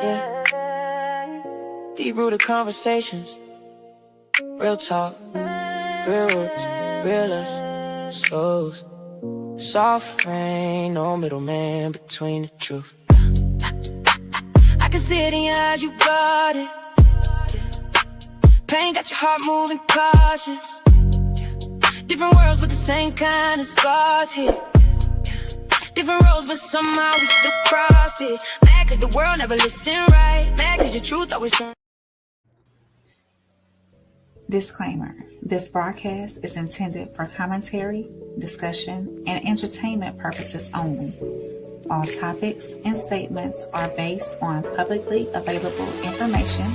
yeah. Deep-rooted conversations, real talk, real roots, real us, souls. Soft rain, no middleman between the truth. I can see it in your eyes, you got it. Pain got your heart moving cautious. Different worlds but the same kind of scars here. Different roads but somehow we still crossed it. Mad cause the world never listened right. Mad cause your truth always turns. Disclaimer: this broadcast is intended for commentary, discussion, and entertainment purposes only. All topics and statements are based on publicly available information,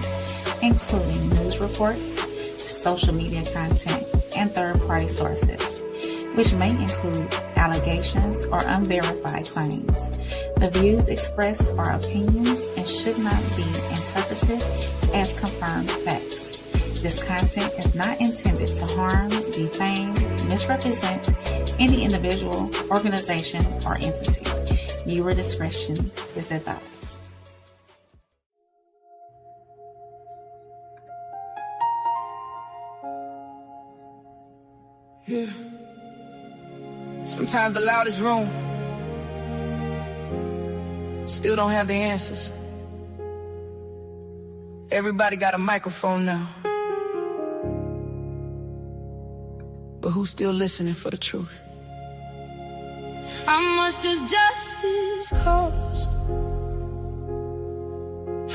including news reports, social media content, and third-party sources, which may include allegations or unverified claims. The views expressed are opinions and should not be interpreted as confirmed facts. This content is not intended to harm, defame, misrepresent any individual, organization, or entity. Viewer discretion is advised. Yeah. Sometimes the loudest room still don't have the answers. Everybody got a microphone now, but who's still listening for the truth? How much does justice cost?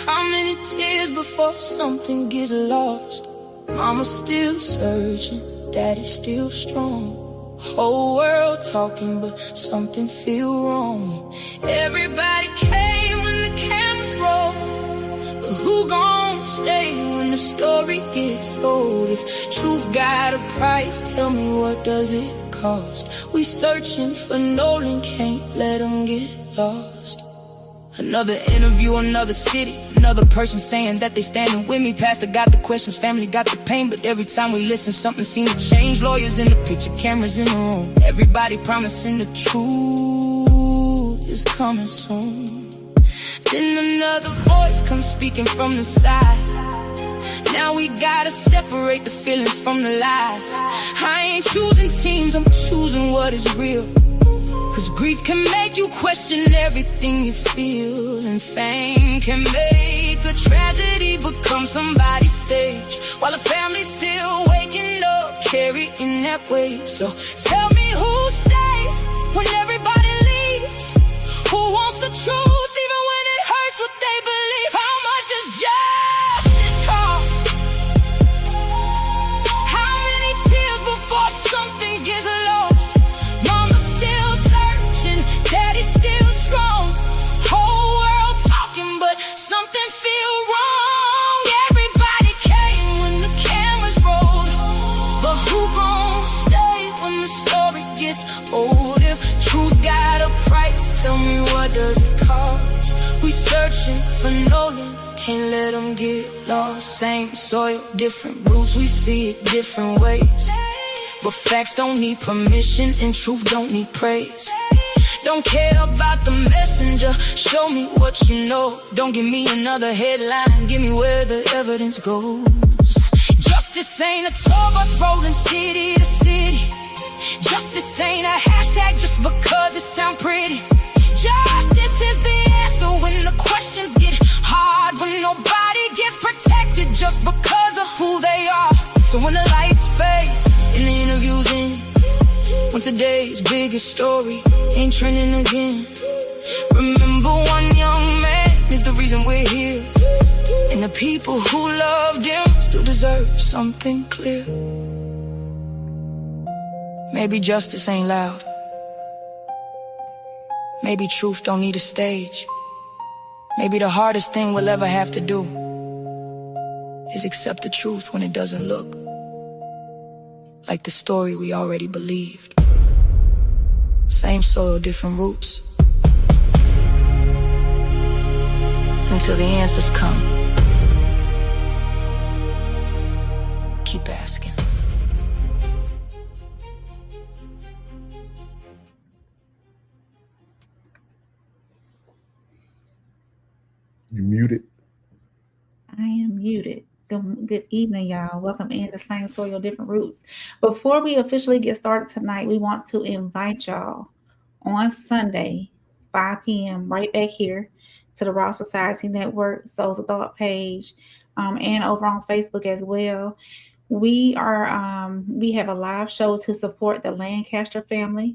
How many tears before something gets lost? Mama's still searching, daddy's still strong. Whole world talking, but something feel wrong. Everybody came when the cameras roll, but who gon' stay when the story gets old? If truth got a price, tell me what does it cost? We searching for Nolan, can't let him get lost. Another interview, another city, another person saying that they standing with me. Pastor got the questions, family got the pain, but every time we listen, something seems to change. Lawyers in the picture, cameras in the room. Everybody promising the truth is coming soon. Then another voice comes speaking from the side. Now we gotta separate the feelings from the lies. I ain't choosing teams, I'm choosing what is real. Cause grief can make you question everything you feel, and fame can make a tragedy become somebody's stage, while a family's still waking up, carrying that weight. So tell me who stays when everybody leaves? Who wants the truth even when it hurts what they believe? How much does justice cost? How many tears before something gets lost? Mama's still searching, daddy's still strong. Whole world talking, but something feel wrong. Everybody came when the cameras rolled, but who gon' stay when the story gets old? If truth got a price, tell me what does it cost? We searching for Nolan, can't let him get lost. Same soil, different roots, we see it different ways. But facts don't need permission and truth don't need praise. Don't care about the messenger, show me what you know. Don't give me another headline, give me where the evidence goes. Justice ain't a tour bus rolling city to city. Justice ain't a hashtag just because it sound pretty. Justice is the answer when the questions get hard, when nobody gets protected just because of who they are. So when the lights fade and the interview's in, when today's biggest story ain't trending again, remember one young man is the reason we're here, and the people who loved him still deserve something clear. Maybe justice ain't loud. Maybe truth don't need a stage. Maybe the hardest thing we'll ever have to do is accept the truth when it doesn't look like the story we already believed. Same soil, different roots. Until the answers come, keep asking. You muted. I am muted. Good evening, y'all. Welcome in to Same Soil, Different Roots. Before we officially get started tonight, we want to invite y'all on Sunday, 5 p.m., right back here to the Raw Society Network, Souls of Thought page, and over on Facebook as well. We have a live show to support the Lancaster family.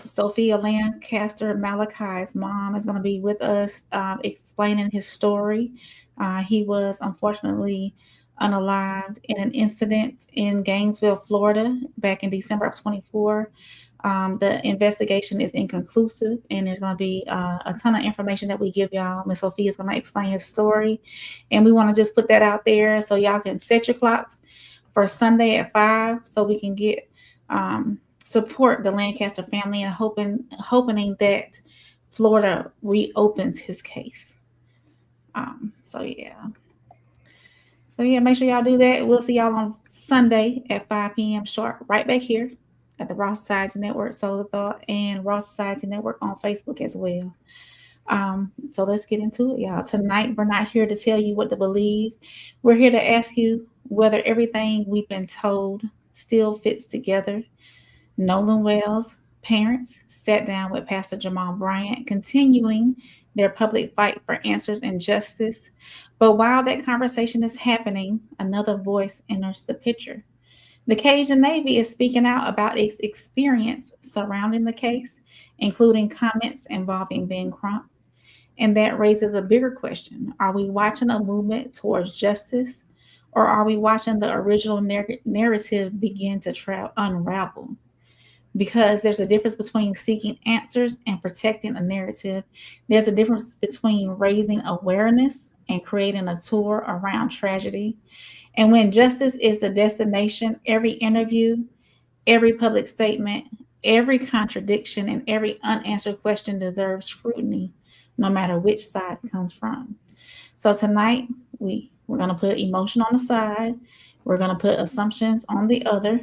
Sophia Lancaster, Malachi's mom, is going to be with us explaining his story. He was unfortunately unalived in an incident in Gainesville, Florida, back in December of 24. The investigation is inconclusive, and there's going to be a ton of information that we give y'all. Miss Sophia is going to explain his story, and we want to just put that out there so y'all can set your clocks for Sunday at 5 so we can get support the Lancaster family and hoping that Florida reopens his case. So make sure y'all do that. We'll see y'all on Sunday at 5 p.m. sharp, right back here at the Raw Society Network, Soul of Thought, and Raw Society Network on Facebook as well. So let's get into it, y'all. Tonight, we're not here to tell you what to believe. We're here to ask you whether everything we've been told still fits together. Nolan Wells' parents sat down with Pastor Jamal Bryant, continuing their public fight for answers and justice. But while that conversation is happening, another voice enters the picture. The Cajun Navy is speaking out about its experience surrounding the case, including comments involving Ben Crump. And that raises a bigger question. Are we watching a movement towards justice, or are we watching the original narrative begin to unravel? Because there's a difference between seeking answers and protecting a narrative. There's a difference between raising awareness and creating a tour around tragedy. And when justice is the destination, every interview, every public statement, every contradiction, and every unanswered question deserves scrutiny, no matter which side it comes from. So tonight, we're going to put emotion on the side. We're going to put assumptions on the other,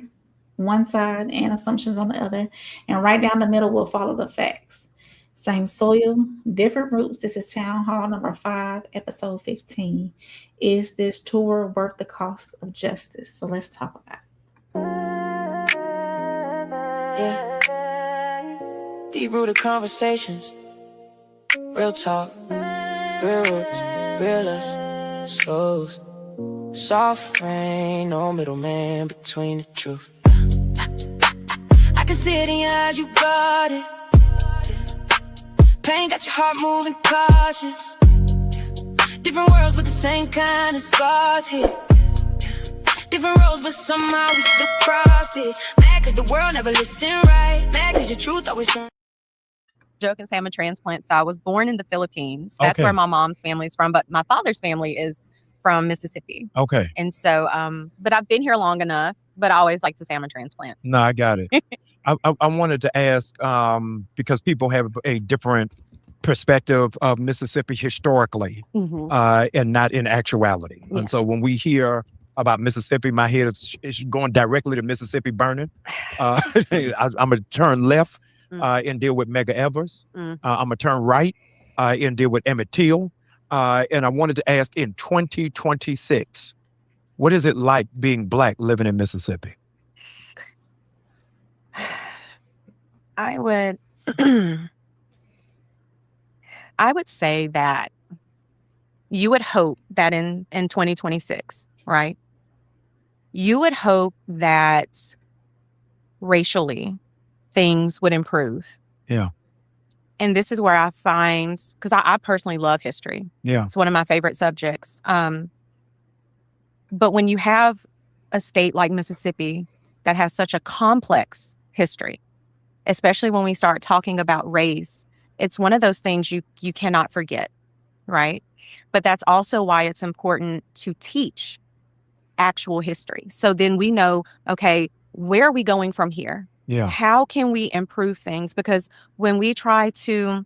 one side, and assumptions on the other. And right down the middle, we'll follow the facts. Same soil, different roots. This is Town Hall number 5, episode 15. Is this tour worth the cost of justice? So let's talk about it. Yeah. Deep-rooted conversations. Real talk. Real roots. Real us. Souls. Soft rain. No middleman between the truth. I can see it in your eyes, you got it. Pain got your heart moving cautious. Different worlds with the same kind of scars here. Different roads, but somehow we still crossed it. Mad cause the world never listened right. Mad cause your truth always turned. Joke and say I'm a transplant. So I was born in the Philippines. That's where my mom's family is from. But my father's family is from Mississippi. Okay. And so, but I've been here long enough. But I always like to say I'm a transplant. No, I got it. I wanted to ask, because people have a different perspective of Mississippi historically, and not in actuality. Yeah. And so when we hear about Mississippi, my head is going directly to Mississippi burning. I'm going to turn left and deal with Medgar Evers. I'm going to turn right and deal with Emmett Till. And I wanted to ask, in 2026, what is it like being Black living in Mississippi? I would say that you would hope that in 2026, right? You would hope that racially things would improve. Yeah. And this is where I find, because I personally love history. Yeah. It's one of my favorite subjects. But when you have a state like Mississippi that has such a complex history, especially when we start talking about race, it's one of those things you cannot forget, right? But that's also why it's important to teach actual history. So then we know, okay, where are we going from here? Yeah. How can we improve things? Because when we try to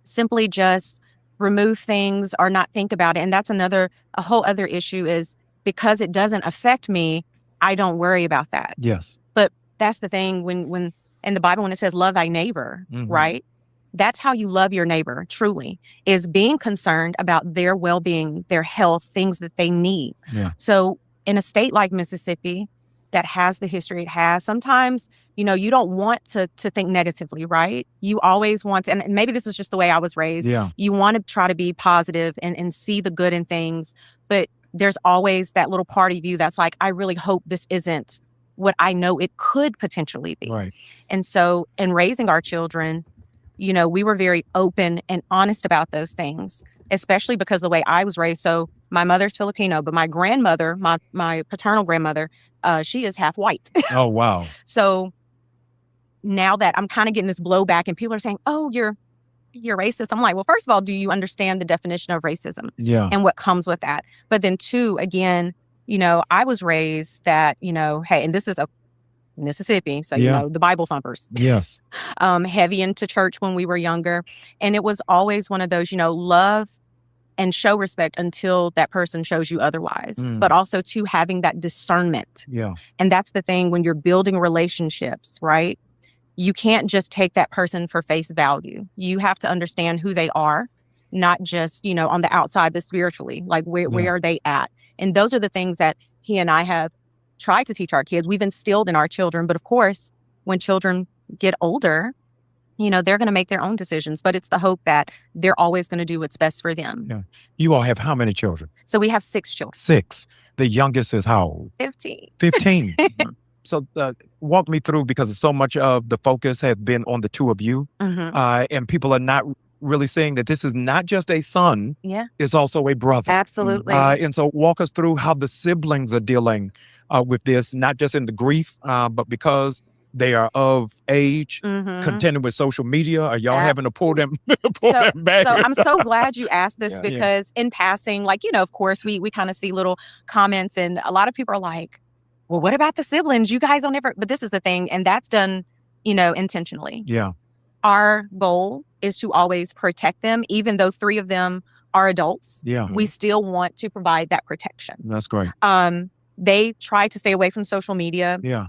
simply just remove things or not think about it, and that's a whole other issue, is because it doesn't affect me, I don't worry about that. Yes. But that's the thing when in the Bible, when it says love thy neighbor, right? That's how you love your neighbor, truly, is being concerned about their well-being, their health, things that they need. Yeah. So in a state like Mississippi that has the history it has, sometimes, you don't want to think negatively, right? You always want to, and maybe this is just the way I was raised. Yeah. You want to try to be positive and see the good in things, but there's always that little part of you that's like, I really hope this isn't what I know it could potentially be. Right. And so in raising our children, we were very open and honest about those things, especially because the way I was raised. So my mother's Filipino, but my grandmother, my paternal grandmother, she is half white. Oh, wow. So now that I'm kind of getting this blowback and people are saying, oh, you're racist. I'm like, well, first of all, do you understand the definition of racism and what comes with that? But then two, again, I was raised that, hey, and this is a Mississippi. So, the Bible thumpers. Yes. Heavy into church when we were younger. And it was always one of those, love and show respect until that person shows you otherwise. But also to having that discernment. Yeah. And that's the thing when you're building relationships, right? You can't just take that person for face value. You have to understand who they are, not just, on the outside, but spiritually, like where are they at? And those are the things that he and I have tried to teach our kids. We've instilled in our children. But of course, when children get older, they're going to make their own decisions. But it's the hope that they're always going to do what's best for them. Yeah. You all have how many children? So we have 6 children. 6. The youngest is how old? 15. 15. So walk me through, because so much of the focus has been on the two of you. And people are not really saying that this is not just a son, it's also a brother. Absolutely. And so walk us through how the siblings are dealing with this, not just in the grief, but because they are of age, contending with social media. Are y'all having to pull them back? So I'm so glad you asked this because in passing, of course, we kind of see little comments and a lot of people are like, well, what about the siblings? You guys don't ever, but this is the thing. And that's done, intentionally. Yeah. Our goal is to always protect them, even though 3 of them are adults. Yeah. We still want to provide that protection. That's great. They try to stay away from social media. Yeah.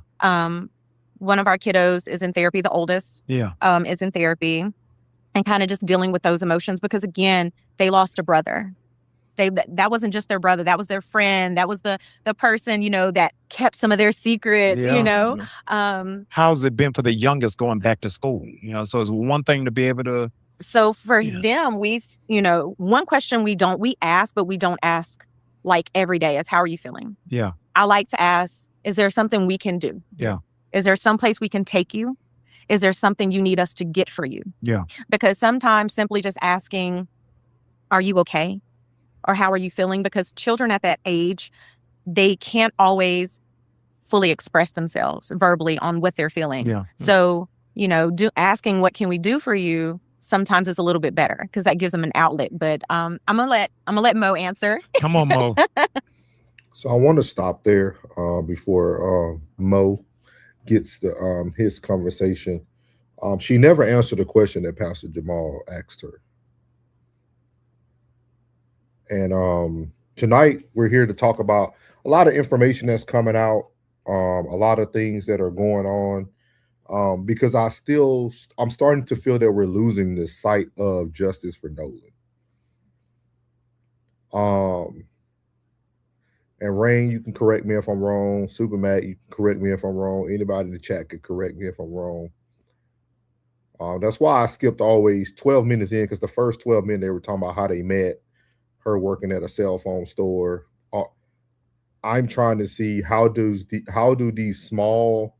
One of our kiddos is in therapy. The oldest is in therapy and kind of just dealing with those emotions because, again, they lost a brother. That wasn't just their brother. That was their friend. That was the person, that kept some of their secrets, How's it been for the youngest going back to school? So it's one thing to be able to. So for them, we've, one question we ask, but we don't ask like every day is, how are you feeling? Yeah. I like to ask, is there something we can do? Yeah. Is there some place we can take you? Is there something you need us to get for you? Yeah. Because sometimes simply just asking, are you okay? Or how are you feeling? Because children at that age, they can't always fully express themselves verbally on what they're feeling. Yeah. So, asking what can we do for you sometimes is a little bit better because that gives them an outlet. But I'm gonna let Mo answer. Come on, Mo. So I want to stop there before Mo gets to his conversation. She never answered the question that Pastor Jamal asked her. And tonight we're here to talk about a lot of information that's coming out, a lot of things that are going on, because I'm starting to feel that we're losing the sight of justice for Nolan. And Rain, you can correct me if I'm wrong. Super Matt, you can correct me if I'm wrong. Anybody in the chat can correct me if I'm wrong. That's why I skipped always 12 minutes in, because the first 12 minutes they were talking about how they met, her working at a cell phone store. I'm trying to see how do these small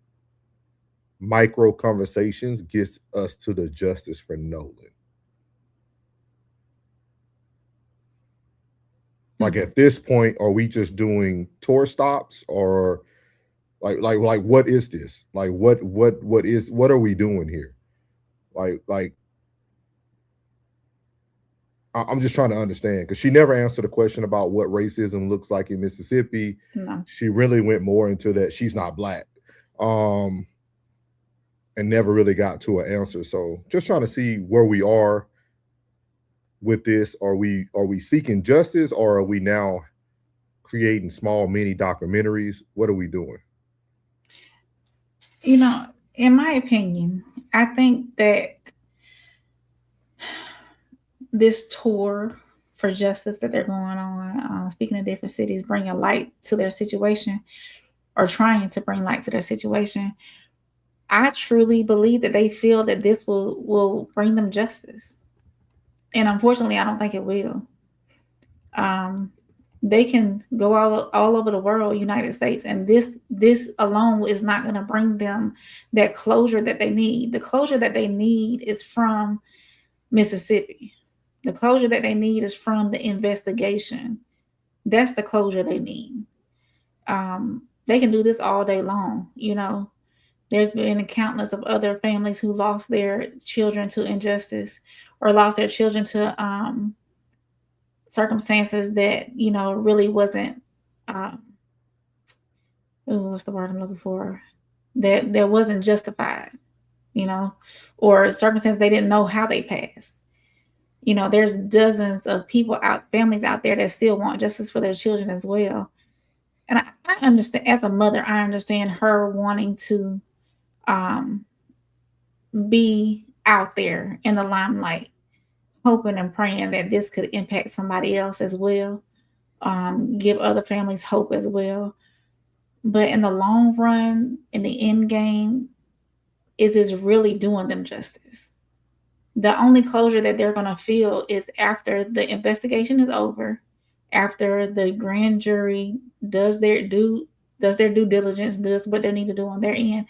micro conversations get us to the justice for Nolan. Like at this point, are we just doing tour stops, or like what is this? Like what are we doing here? Like I'm just trying to understand, because she never answered a question about what racism looks like in Mississippi. No. She really went more into that she's not Black, and never really got to an answer. So just trying to see where we are with this. Are we seeking justice, or are we now creating small mini documentaries? What are we doing? In my opinion, I think that this tour for justice that they're going on, speaking in different cities, bringing light to their situation, or trying to bring light to their situation, I truly believe that they feel that this will bring them justice. And unfortunately, I don't think it will. They can go all over the world, United States, and this alone is not going to bring them that closure that they need. The closure that they need is from Mississippi. The closure that they need is from the investigation. That's the closure they need. They can do this all day long. There's been a countless of other families who lost their children to injustice, or lost their children to circumstances that really wasn't what's the word I'm looking for, that wasn't justified, or circumstances they didn't know how they passed. There's dozens of families out there that still want justice for their children as well. And I understand, as a mother, I understand her wanting to be out there in the limelight, hoping and praying that this could impact somebody else as well, give other families hope as well. But in the long run, in the end game, is this really doing them justice? The only closure that they're going to feel is after the investigation is over, after the grand jury does their due diligence, does what they need to do on their end.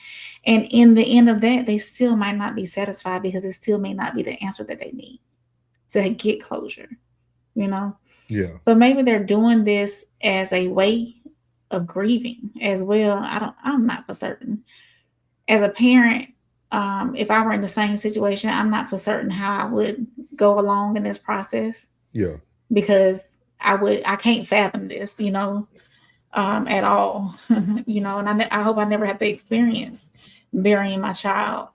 And in the end of that, they still might not be satisfied, because it still may not be the answer that they need to get closure, Yeah. But maybe they're doing this as a way of grieving as well. I'm not for certain. As a parent, if I were in the same situation, I'm not for certain how I would go along in this process. Yeah. Because I can't fathom this, at all, and I hope I never have to experience burying my child.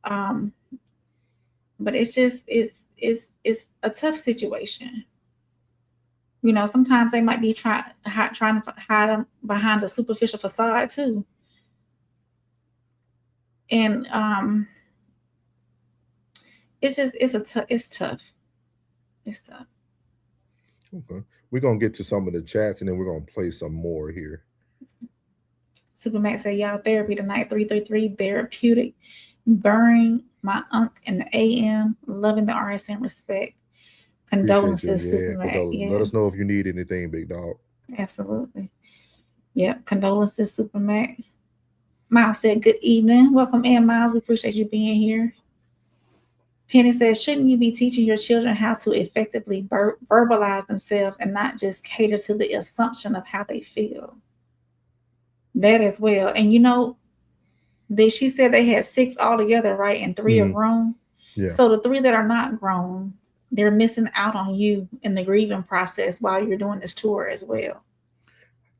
But it's a tough situation. Sometimes they might be trying to hide them behind a superficial facade too. And it's tough. It's tough. Okay. We're going to get to some of the chats, and then we're going to play some more here. Supermax said, y'all therapy tonight, 333 therapeutic. Burying my unk in the AM, loving the RSN respect. Condolences, Supermax. Yeah. Let us know if you need anything, big dog. Absolutely. Yep. Condolences, Supermax. Miles said, good evening. Welcome in, Miles. We appreciate you being here. Penny says, shouldn't you be teaching your children how to effectively verbalize themselves and not just cater to the assumption of how they feel? That as well. And she said they had 6 altogether, right? And 3 are grown. Yeah. So the 3 that are not grown, they're missing out on you in the grieving process while you're doing this tour as well.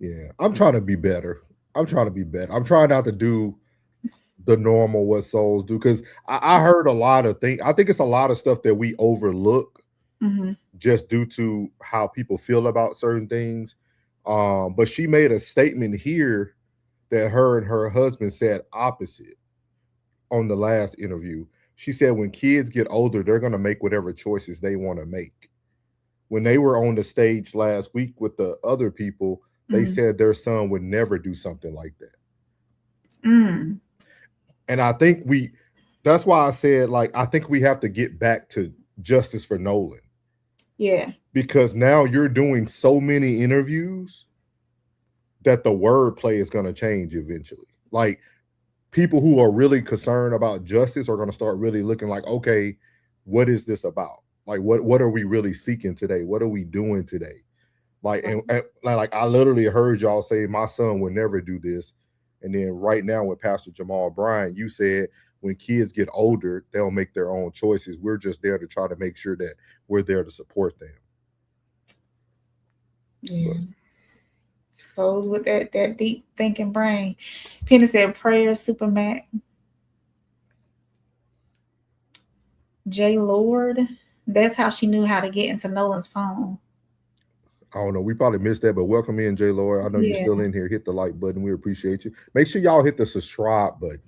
Yeah. I'm trying to be better. I'm trying not to do the normal what souls do, because I heard a lot of things. I think it's a lot of stuff that we overlook just due to how people feel about certain things. But she made a statement here that her and her husband said opposite on the last interview. She said when kids get older, they're going to make whatever choices they want to make. When they were on the stage last week with the other people, they said their son would never do something like that. And I think that's why I said, I think we have to get back to justice for Nolan. Yeah. Because now you're doing so many interviews that the wordplay is going to change eventually. People who are really concerned about justice are going to start really looking like, okay, what is this about? What are we really seeking today? What are we doing today? And I literally heard y'all say my son would never do this. And then right now with Pastor Jamal Bryant, you said when kids get older, they'll make their own choices. We're just there to try to make sure that we're there to support them. Yeah. Souls with that deep thinking brain. Penny said prayer, Supermax. J Lord, that's how she knew how to get into Nolan's phone. I don't know. We probably missed that, but welcome in, J Lord. I know you're still in here. Hit the like button. We appreciate you. Make sure y'all hit the subscribe button.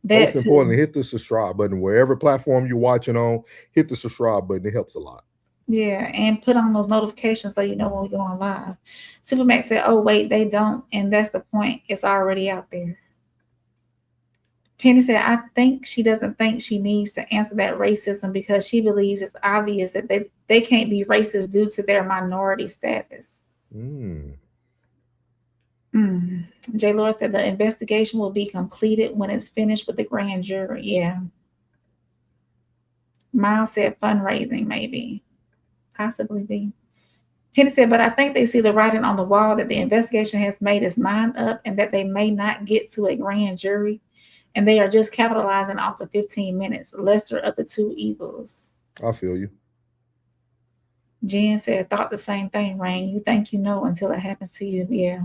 Most That importantly, too. hit the subscribe button. Wherever platform you're watching on, hit the subscribe button. It helps a lot. Yeah, and put on those notifications so you know when we're going live. Supermax said, oh, wait, they don't. And that's the point. It's already out there. Penny said, I think she doesn't think she needs to answer that racism because she believes it's obvious that they can't be racist due to their minority status. J. Laura said the investigation will be completed when it's finished with the grand jury. Yeah. Miles said fundraising, maybe. Possibly be. Penny said, but I think they see the writing on the wall that the investigation has made its mind up and that they may not get to a grand jury. And they are just capitalizing off the 15 minutes, lesser of the two evils. I feel you. Jen said, thought the same thing, Rain. You think you know until it happens to you. Yeah.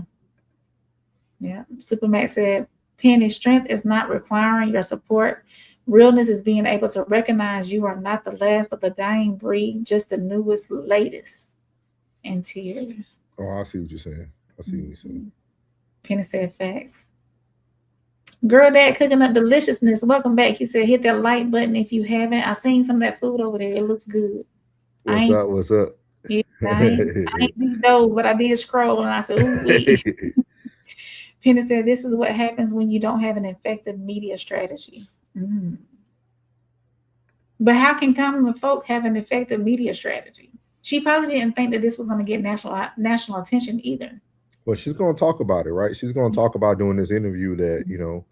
Yeah. Supermax said, Penny, strength is not requiring your support. Realness is being able to recognize you are not the last of the dying breed, just the newest, latest. In tears. Oh, I see what you're saying. I see what you're saying. Penny said, facts. Girl Dad cooking up deliciousness. Welcome back. He said, hit that like button if you haven't. I seen some of that food over there. It looks good. What's up? What's up? Yeah, I ain't be dope, but I did scroll and I said, ooh, wee. Penny said, this is what happens when you don't have an effective media strategy. But how can common folk have an effective media strategy? She probably didn't think that this was going to get national attention either. Well, she's going to talk about it, right? She's going to talk about doing this interview that, you know,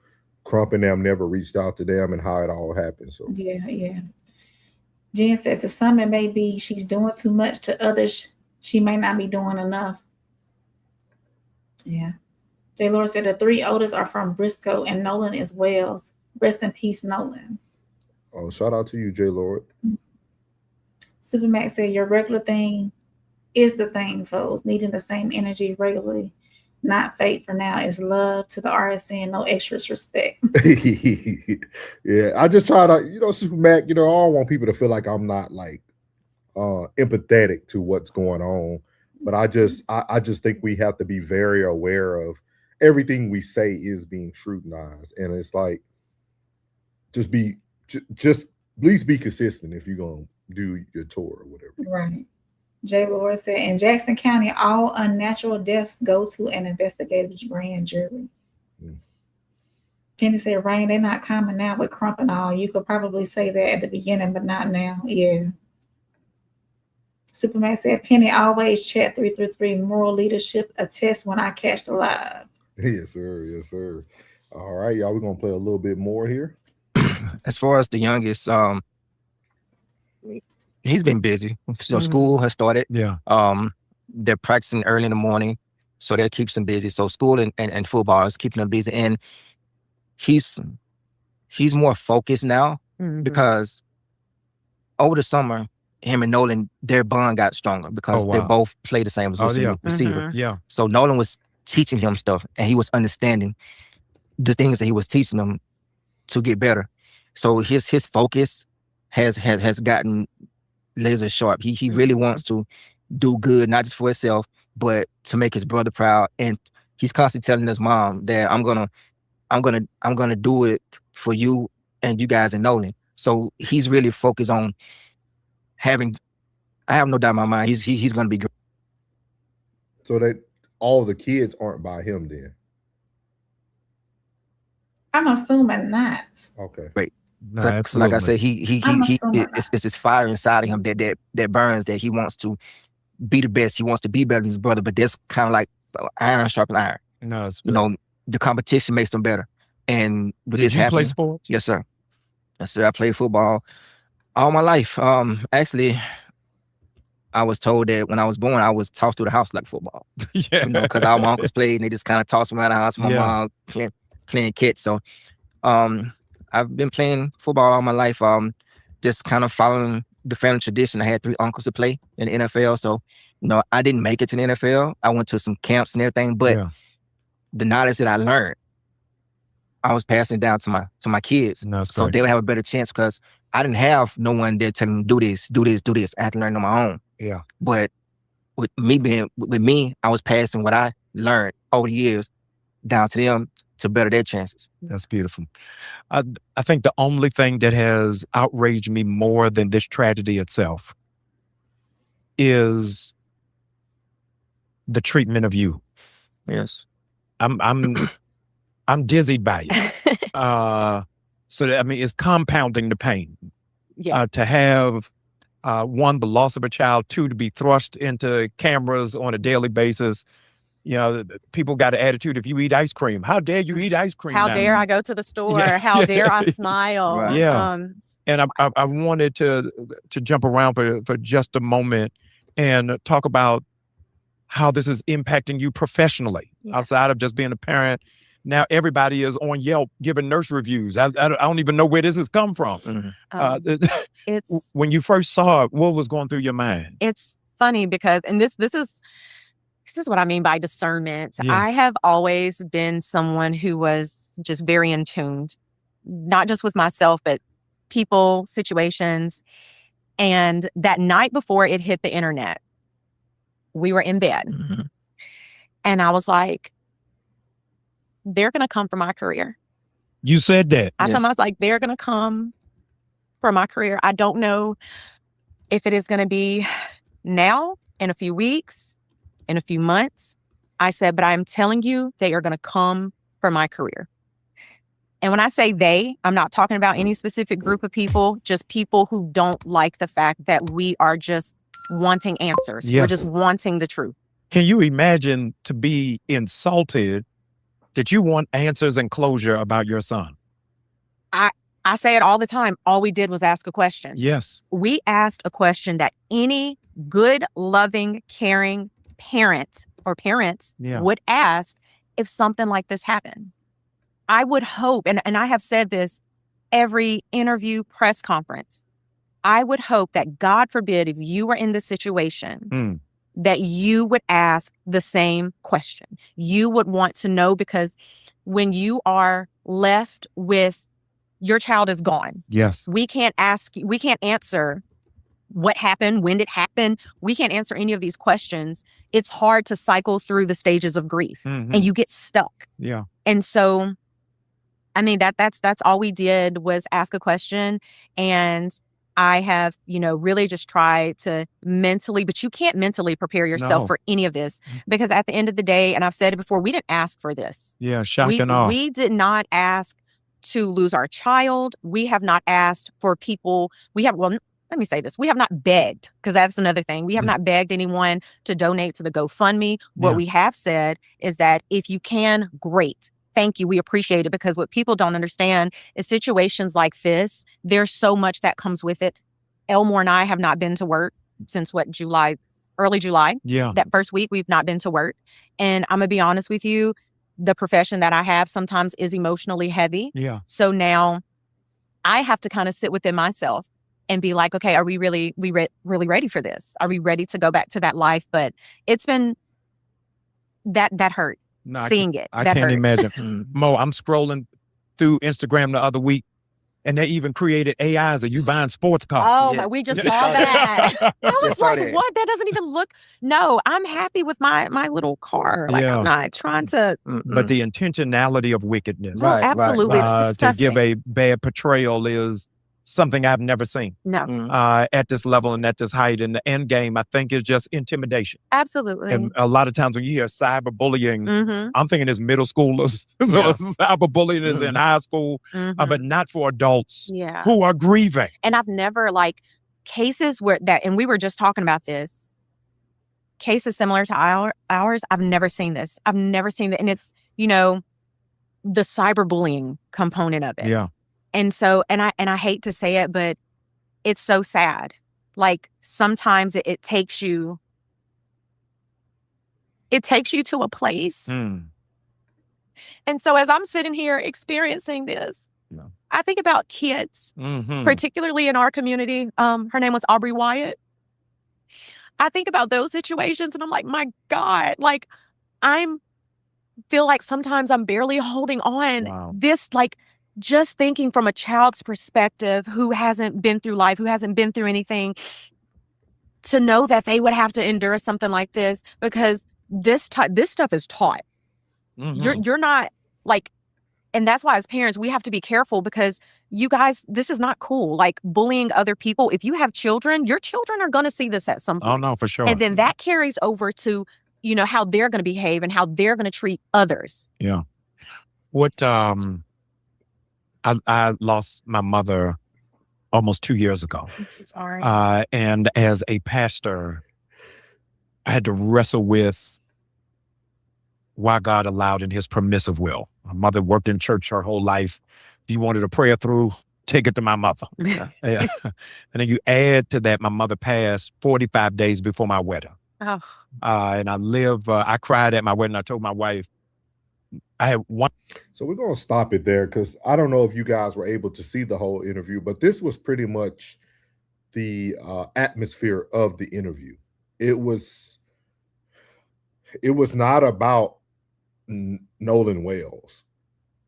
Crump and them never reached out to them and how it all happened. So yeah. Jen says to some it may be she's doing too much, to others she may not be doing enough. Yeah. J. Laura said the three oldest are from Briscoe and Nolan is Wells. Rest in peace, Nolan. Oh, shout out to you, J. Laura. Supermax said your regular thing is the thing, so it's needing the same energy regularly. Not fate for now. Is love to the RSN, no extras respect. Yeah, I just try to, you know, Supermac, you know, I don't want people to feel like I'm not like empathetic to what's going on. But I just think we have to be very aware of everything we say is being scrutinized. And it's like just at least be consistent if you're gonna do your tour or whatever. Right. J. Laura said, in Jackson County, all unnatural deaths go to an investigative grand jury. Penny said, Rain, they're not common now with Crump and all. You could probably say that at the beginning, but not now. Yeah. Superman said, Penny always chat 333 moral leadership, a test when I catch the live. Yes, sir. Yes, sir. All right, y'all, we're going to play a little bit more here. As far as the youngest, he's been busy. So school has started. Yeah. They're practicing early in the morning, so that keeps them busy. So school and football is keeping them busy. And he's more focused now because over the summer, him and Nolan, their bond got stronger because they both play the same position, receiver. Yeah. So Nolan was teaching him stuff and he was understanding the things that he was teaching them to get better. So his focus has gotten laser sharp. He really wants to do good, not just for himself, but to make his brother proud. And he's constantly telling his mom that I'm gonna do it for you and you guys and Nolan. So he's really focused on having. I have no doubt in my mind he's gonna be great. So that all the kids aren't by him then. I'm assuming not. Okay. Great. Because like I said, it's this fire inside of him that burns, that he wants to be the best. He wants to be better than his brother, but that's kind of like iron sharpens iron. No, you know, the competition makes them better. And with this happening, play sports? Yes, sir. Yes, sir. I played football all my life. Actually, I was told that when I was born, I was tossed through the house like football. Yeah. You know, because all my uncles played and they just kind of tossed me out of the house for my mom playing catch. So I've been playing football all my life, just kind of following the family tradition. I had 3 uncles to play in the NFL. So, you know, I didn't make it to the NFL. I went to some camps and everything, but the knowledge that I learned, I was passing it down to my kids. No, so they would have a better chance because I didn't have no one there telling me, do this. I had to learn on my own. Yeah. But with me, I was passing what I learned over the years down to them to better their chances. That's beautiful. I think the only thing that has outraged me more than this tragedy itself is the treatment of you. Yes. I'm dizzied by it. So that, I mean, it's compounding the pain. Yeah. To have one, the loss of a child, two, to be thrust into cameras on a daily basis. You know, people got an attitude, if you eat ice cream, how dare you eat ice cream? How now? dare I go to the store? Yeah. How dare I smile? Right. Yeah. And I wanted to jump around for just a moment and talk about how this is impacting you professionally, outside of just being a parent. Now everybody is on Yelp giving nurse reviews. I don't even know where this has come from. Mm-hmm. It's when you first saw it, what was going through your mind? It's funny because, and this is what I mean by discernment. Yes. I have always been someone who was just very in tune, not just with myself, but people, situations. And that night before it hit the internet, we were in bed. Mm-hmm. And I was like, they're going to come for my career. You said that. I was like, they're going to come for my career. I don't know if it is going to be now, in a few weeks, in a few months. I said, but I'm telling you, they are going to come for my career. And when I say they, I'm not talking about any specific group of people, just people who don't like the fact that we are just wanting answers. Yes. We're just wanting the truth. Can you imagine to be insulted that you want answers and closure about your son? I say it all the time. All we did was ask a question. Yes. We asked a question that any good, loving, caring parent or parents would ask if something like this happened. I would hope, and I have said this every interview, press conference, I would hope that, God forbid, if you were in this situation, that you would ask the same question. You would want to know, because when you are left with your child is gone. Yes. We can't answer what happened, when did it happen. We can't answer any of these questions. It's hard to cycle through the stages of grief, and you get stuck. Yeah. And so, I mean, that's all we did was ask a question. And I have, really just tried to mentally, but you can't mentally prepare yourself for any of this, because at the end of the day, and I've said it before, we didn't ask for this. Yeah. Shock and awe. We did not ask to lose our child. We have not asked for people. Let me say this. We have not begged, because that's another thing. We have not begged anyone to donate to the GoFundMe. What we have said is that if you can, great. Thank you. We appreciate it, because what people don't understand is situations like this, there's so much that comes with it. Elmore and I have not been to work since early July. Yeah. That first week, we've not been to work. And I'm going to be honest with you, the profession that I have sometimes is emotionally heavy. Yeah. So now I have to kind of sit within myself and be like, okay, are we really ready for this? Are we ready to go back to that life? But it's been that hurt. Seeing it. I can't imagine. Mo, I'm scrolling through Instagram the other week, and they even created AIs of you buying sports cars. Oh, we just saw that. I was like, what? That doesn't even look. No, I'm happy with my little car. Like, I'm not trying to. But the intentionality of wickedness, absolutely, it's to give a bad portrayal is something I've never seen. No. At this level and at this height. And the end game, I think, is just intimidation. Absolutely. And a lot of times when you hear cyberbullying, I'm thinking it's middle schoolers. So cyberbullying is in high school, but not for adults who are grieving. And I've never, cases where and we were just talking about this, cases similar to ours, I've never seen this. I've never seen that. And it's, the cyberbullying component of it. Yeah. And so, and I hate to say it, but it's so sad. Like, sometimes it takes you to a place. And so as I'm sitting here experiencing this, I think about kids, particularly in our community. Her name was Aubrey Wyatt. I think about those situations and I'm like, my God, feel like sometimes I'm barely holding on. Wow. This, just thinking from a child's perspective who hasn't been through life, who hasn't been through anything, to know that they would have to endure something like this, because this stuff is taught. You're not And that's why as parents, we have to be careful, because you guys, this is not cool. Like bullying other people. If you have children, your children are going to see this at some point. Oh, no, for sure. And then that carries over to, you know, how they're going to behave and how they're going to treat others. Yeah. What, I lost my mother almost 2 years ago. I'm so sorry. And as a pastor, I had to wrestle with why God allowed in his permissive will. My mother worked in church her whole life. If you wanted a prayer through, take it to my mother. Yeah. And then you add to that, my mother passed 45 days before my wedding. Oh. And I cried at my wedding. I told my wife, I had one. So we're going to stop it there, because I don't know if you guys were able to see the whole interview, but this was pretty much the atmosphere of the interview. It was not about Nolan Wells.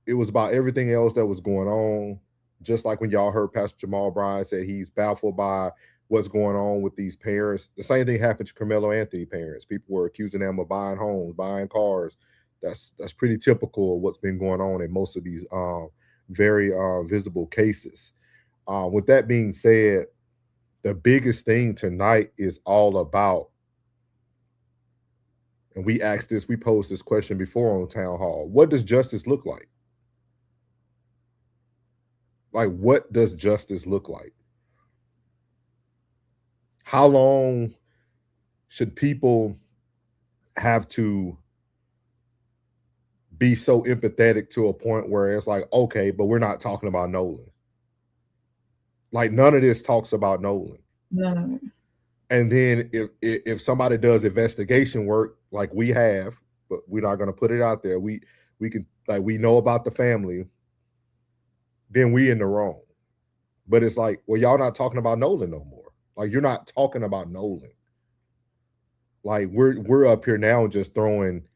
It was about everything else that was going on. Just like when y'all heard Pastor Jamal Bryant say he's baffled by what's going on with these parents. The same thing happened to Carmelo Anthony parents. People were accusing them of buying homes, buying cars. That's pretty typical of what's been going on in most of these very visible cases. With that being said, the biggest thing tonight is all about, and we posed this question before on Town Hall, what does justice look like? Like, what does justice look like? How long should people have to be so empathetic to a point where it's like, okay, but we're not talking about Nolan? Like, none of this talks about Nolan. No. And then if somebody does investigation work like we have, but we're not going to put it out there, we can, like, we know about the family, then we in the wrong. But it's like, well, y'all not talking about Nolan no more. Like, you're not talking about Nolan. Like, we're up here now just throwing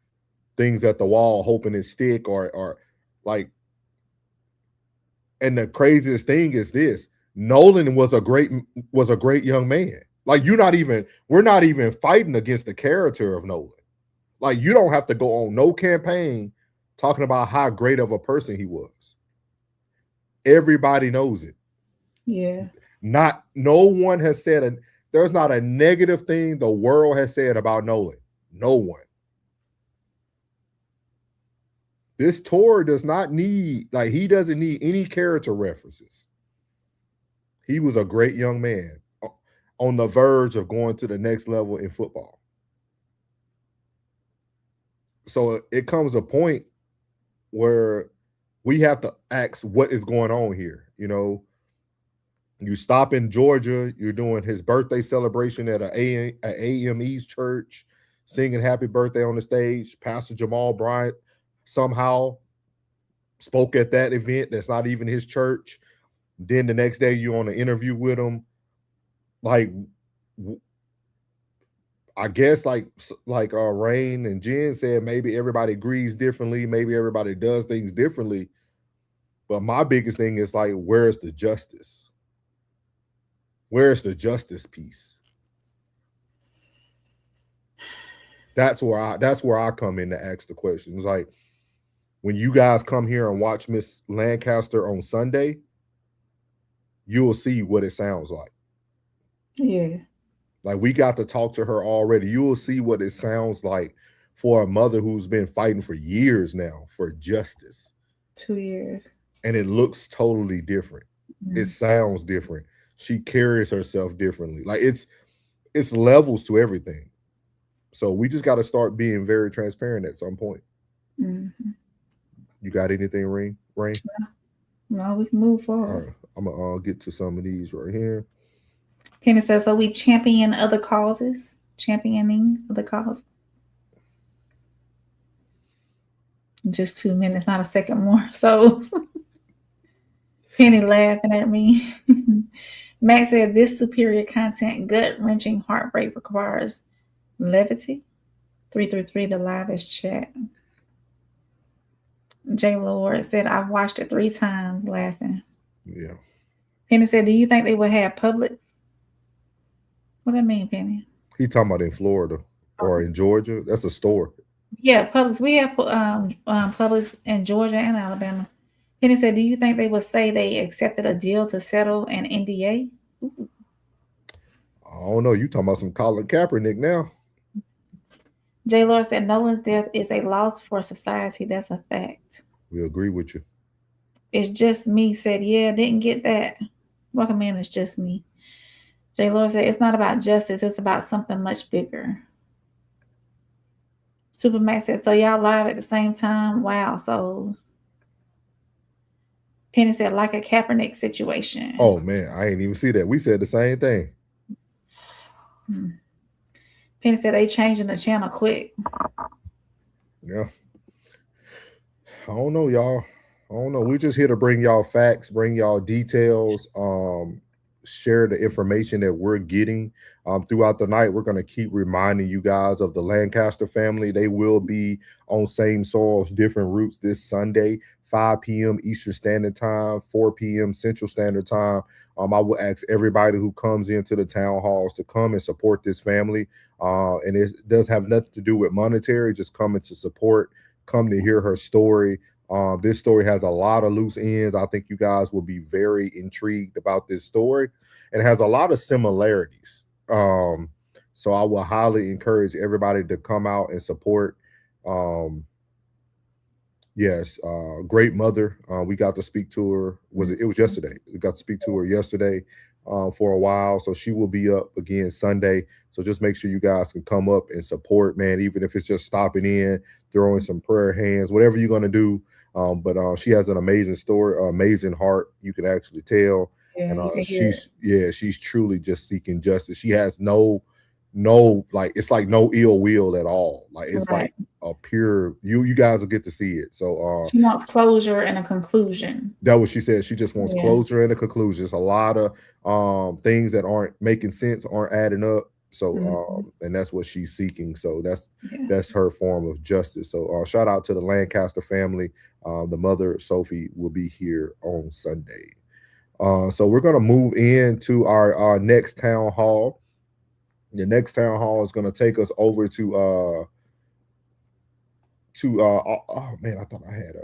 things at the wall, hoping it stick, or like. And the craziest thing is this: Nolan was a great young man. Like, we're not even fighting against the character of Nolan. Like, you don't have to go on no campaign talking about how great of a person he was. Everybody knows it. Yeah. No one has said there's not a negative thing the world has said about Nolan. No one. This tour does not need, like, he doesn't need any character references. He was a great young man on the verge of going to the next level in football. So it comes a point where we have to ask what is going on here. You know, you stop in Georgia, you're doing his birthday celebration at an AME's church, singing happy birthday on the stage. Pastor Jamal Bryant somehow spoke at that event that's not even his church. Then the next day you're on an interview with him. Like, I guess like Rain and Jen said, maybe everybody agrees differently, maybe everybody does things differently. But my biggest thing is, like, where's the justice? Where's the justice piece? That's where I come in to ask the questions. Like, when you guys come here and watch Miss Lancaster on Sunday, you'll see what it sounds like. Yeah. Like, we got to talk to her already. You will see what it sounds like for a mother who's been fighting for years now for justice. 2 years. And it looks totally different. Mm-hmm. It sounds different. She carries herself differently. Like, it's levels to everything. So we just got to start being very transparent at some point. Mm-hmm. You got anything, Rain? No, we can move forward. All right. I'm going to get to some of these right here. Penny says, so we championing other causes? Just 2 minutes, not a second more. So Penny laughing at me. Max said, this superior content, gut-wrenching heartbreak requires levity. 333, the livest chat. J. Lord said, I've watched it 3 times laughing. Yeah. Penny said, do you think they would have Publix? What do I mean, Penny? He talking about in Florida or in Georgia. That's a store. Yeah, Publix. We have Publix in Georgia and Alabama. Penny said, do you think they would say they accepted a deal to settle an NDA? Ooh. I don't know. You talking about some Colin Kaepernick now. J. Lord said, Nolan's death is a loss for society. That's a fact. We agree with you. It's just me said, yeah, didn't get that. Welcome in, it's just me. J. Lord said, it's not about justice. It's about something much bigger. Supermax said, so y'all live at the same time? Wow. So Penny said, like a Kaepernick situation. Oh, man, I ain't even see that. We said the same thing. Penny said, they changing the channel quick. Yeah. I don't know, y'all. I don't know. We're just here to bring y'all facts, bring y'all details, share the information that we're getting throughout the night. We're going to keep reminding you guys of the Lancaster family. They will be on Same Soils, Different Roots this Sunday, 5 p.m. Eastern Standard Time, 4 p.m. Central Standard Time. I will ask everybody who comes into the town halls to come and support this family. And it does have nothing to do with monetary, just coming to support, come to hear her story. This story has a lot of loose ends. I think you guys will be very intrigued about this story, and it has a lot of similarities. So I will highly encourage everybody to come out and support. Yes, great mother. We got to speak to her. It was yesterday. We got to speak to her yesterday for a while. So she will be up again Sunday. So just make sure you guys can come up and support, man, even if it's just stopping in, throwing some prayer hands, whatever you're going to do. But she has an amazing story, amazing heart. You can actually tell. Yeah, And she's truly just seeking justice. She has no, like, it's like no ill will at all. Like, it's right. like a pure, you guys will get to see it. So she wants closure and a conclusion. That what she said. She just wants closure and a conclusion. It's a lot of things that aren't making sense, aren't adding up. So and that's what she's seeking. So that's her form of justice. So shout out to the Lancaster family. The mother, Sophie, will be here on Sunday. So we're going to move into our next town hall. The next town hall is going to take us over to oh man, I thought I had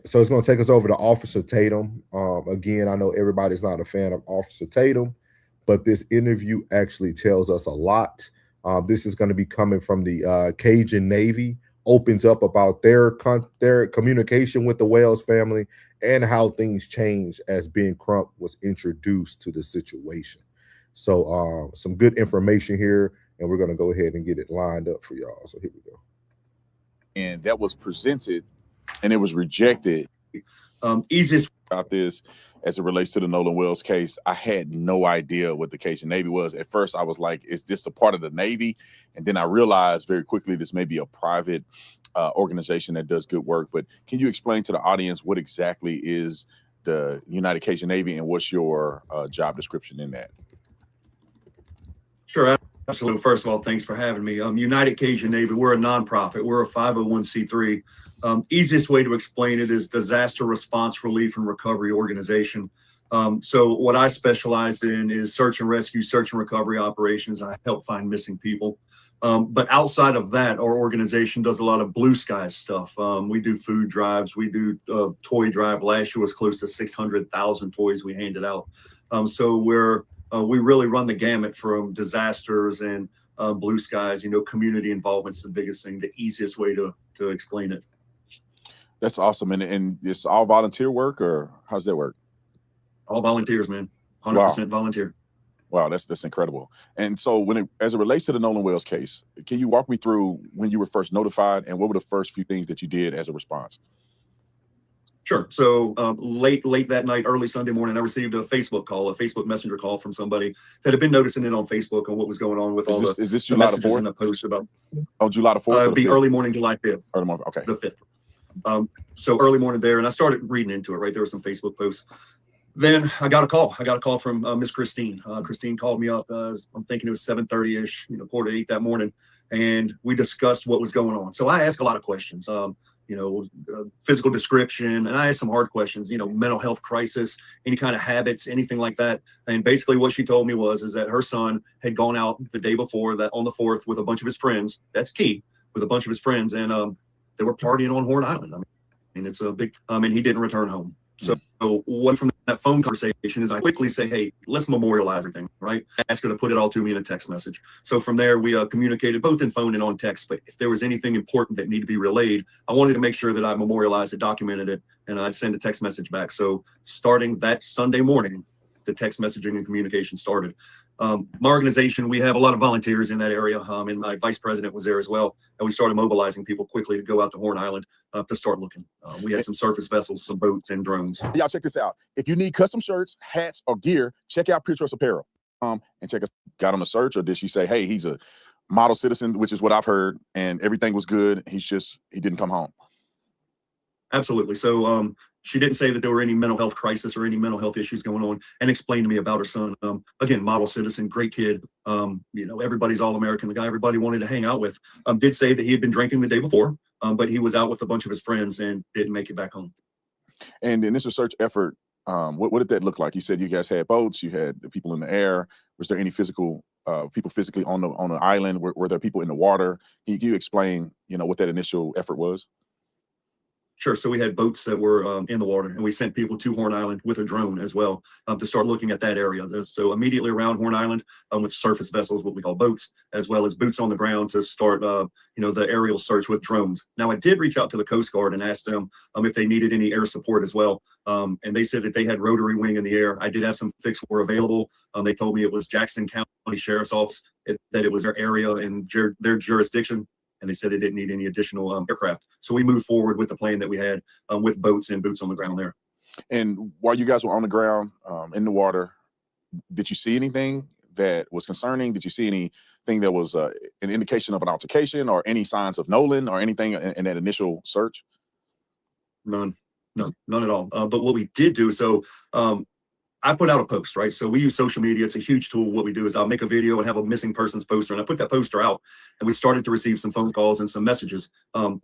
so it's going to take us over to Officer Tatum. Again, I know everybody's not a fan of Officer Tatum, but this interview actually tells us a lot. This is going to be coming from the Cajun Navy, opens up about their communication with the Wells family and how things changed as Ben Crump was introduced to the situation. So some good information here, and we're going to go ahead and get it lined up for y'all. So here we go. And that was presented and it was rejected. Easiest about this as it relates to the Nolan Wells case, I had no idea what the Cajun Navy was. At first, I was like, is this a part of the Navy? And then I realized very quickly this may be a private organization that does good work. But can you explain to the audience what exactly is the United Cajun Navy and what's your job description in that? Sure, absolutely. First of all, thanks for having me. United Cajun Navy, we're a nonprofit. We're a 501c3. Easiest way to explain it is disaster response, relief, and recovery organization. So what I specialize in is search and rescue, search and recovery operations. I help find missing people. But outside of that, our organization does a lot of blue sky stuff. We do food drives. We do toy drive. Last year was close to 600,000 toys we handed out. So we really run the gamut from disasters and blue skies. Community involvement's the biggest thing, the easiest way to explain it. That's awesome. And it's all volunteer work, or how's that work? All volunteers, man. 100% volunteer. Wow, that's incredible. And so as it relates to the Nolan Wells case, can you walk me through when you were first notified and what were the first few things that you did as a response? Sure. So late that night, early Sunday morning, I received a Facebook Messenger call from somebody that had been noticing it on Facebook and what was going on with Is this July the 4th? In the post about. Oh, July the 4th? It'd be early morning, July 5th. Early morning, okay. The 5th. So early morning there, and I started reading into it, right? There were some Facebook posts. Then I got a call from Miss Christine. Christine called me up. I'm thinking it was 7:30-ish, 7:45 that morning. And we discussed what was going on. So I asked a lot of questions, physical description, and I asked some hard questions, mental health crisis, any kind of habits, anything like that. And basically what she told me is that her son had gone out the day before that on the 4th with a bunch of his friends. That's key, with a bunch of his friends. And they were partying on Horn Island. and it's a big, and he didn't return home. So one from that phone conversation is I quickly say, hey, let's memorialize everything, right? Ask her to put it all to me in a text message. So from there, we communicated both in phone and on text. But if there was anything important that needed to be relayed, I wanted to make sure that I memorialized it, documented it, and I'd send a text message back. So starting that Sunday morning, the text messaging and communication started. My organization, we have a lot of volunteers in that area, and my vice president was there as well. And we started mobilizing people quickly to go out to Horn Island to start looking. We had some surface vessels, some boats, and drones. Y'all check this out. If you need custom shirts, hats, or gear, check out Pure Choice Apparel. And check us. Got on the search, or did she say, hey, he's a model citizen, which is what I've heard, and everything was good. He didn't come home. Absolutely. So she didn't say that there were any mental health crisis or any mental health issues going on, and explained to me about her son. Again, model citizen, great kid. Everybody's all-American, the guy everybody wanted to hang out with. Did say that he had been drinking the day before, but he was out with a bunch of his friends and didn't make it back home. And the initial search effort, what did that look like? You said you guys had boats, you had people in the air. Was there any people physically on the island? Were there people in the water? Can you explain, what that initial effort was? Sure. So we had boats that were in the water, and we sent people to Horn Island with a drone as well to start looking at that area. So immediately around Horn Island with surface vessels, what we call boats, as well as boots on the ground to start, the aerial search with drones. Now, I did reach out to the Coast Guard and ask them if they needed any air support as well. And they said that they had rotary wing in the air. I did have some fixed were available. They told me it was Jackson County Sheriff's Office, that it was their area and their jurisdiction. And they said they didn't need any additional aircraft. So we moved forward with the plan that we had with boats and boots on the ground there. And while you guys were on the ground in the water, did you see anything that was concerning? Did you see anything that was an indication of an altercation or any signs of Nolan or anything in that initial search? None at all. But what we did do, so I put out a post, right? So we use social media. It's a huge tool. What we do is I'll make a video and have a missing persons poster, and I put that poster out, and we started to receive some phone calls and some messages.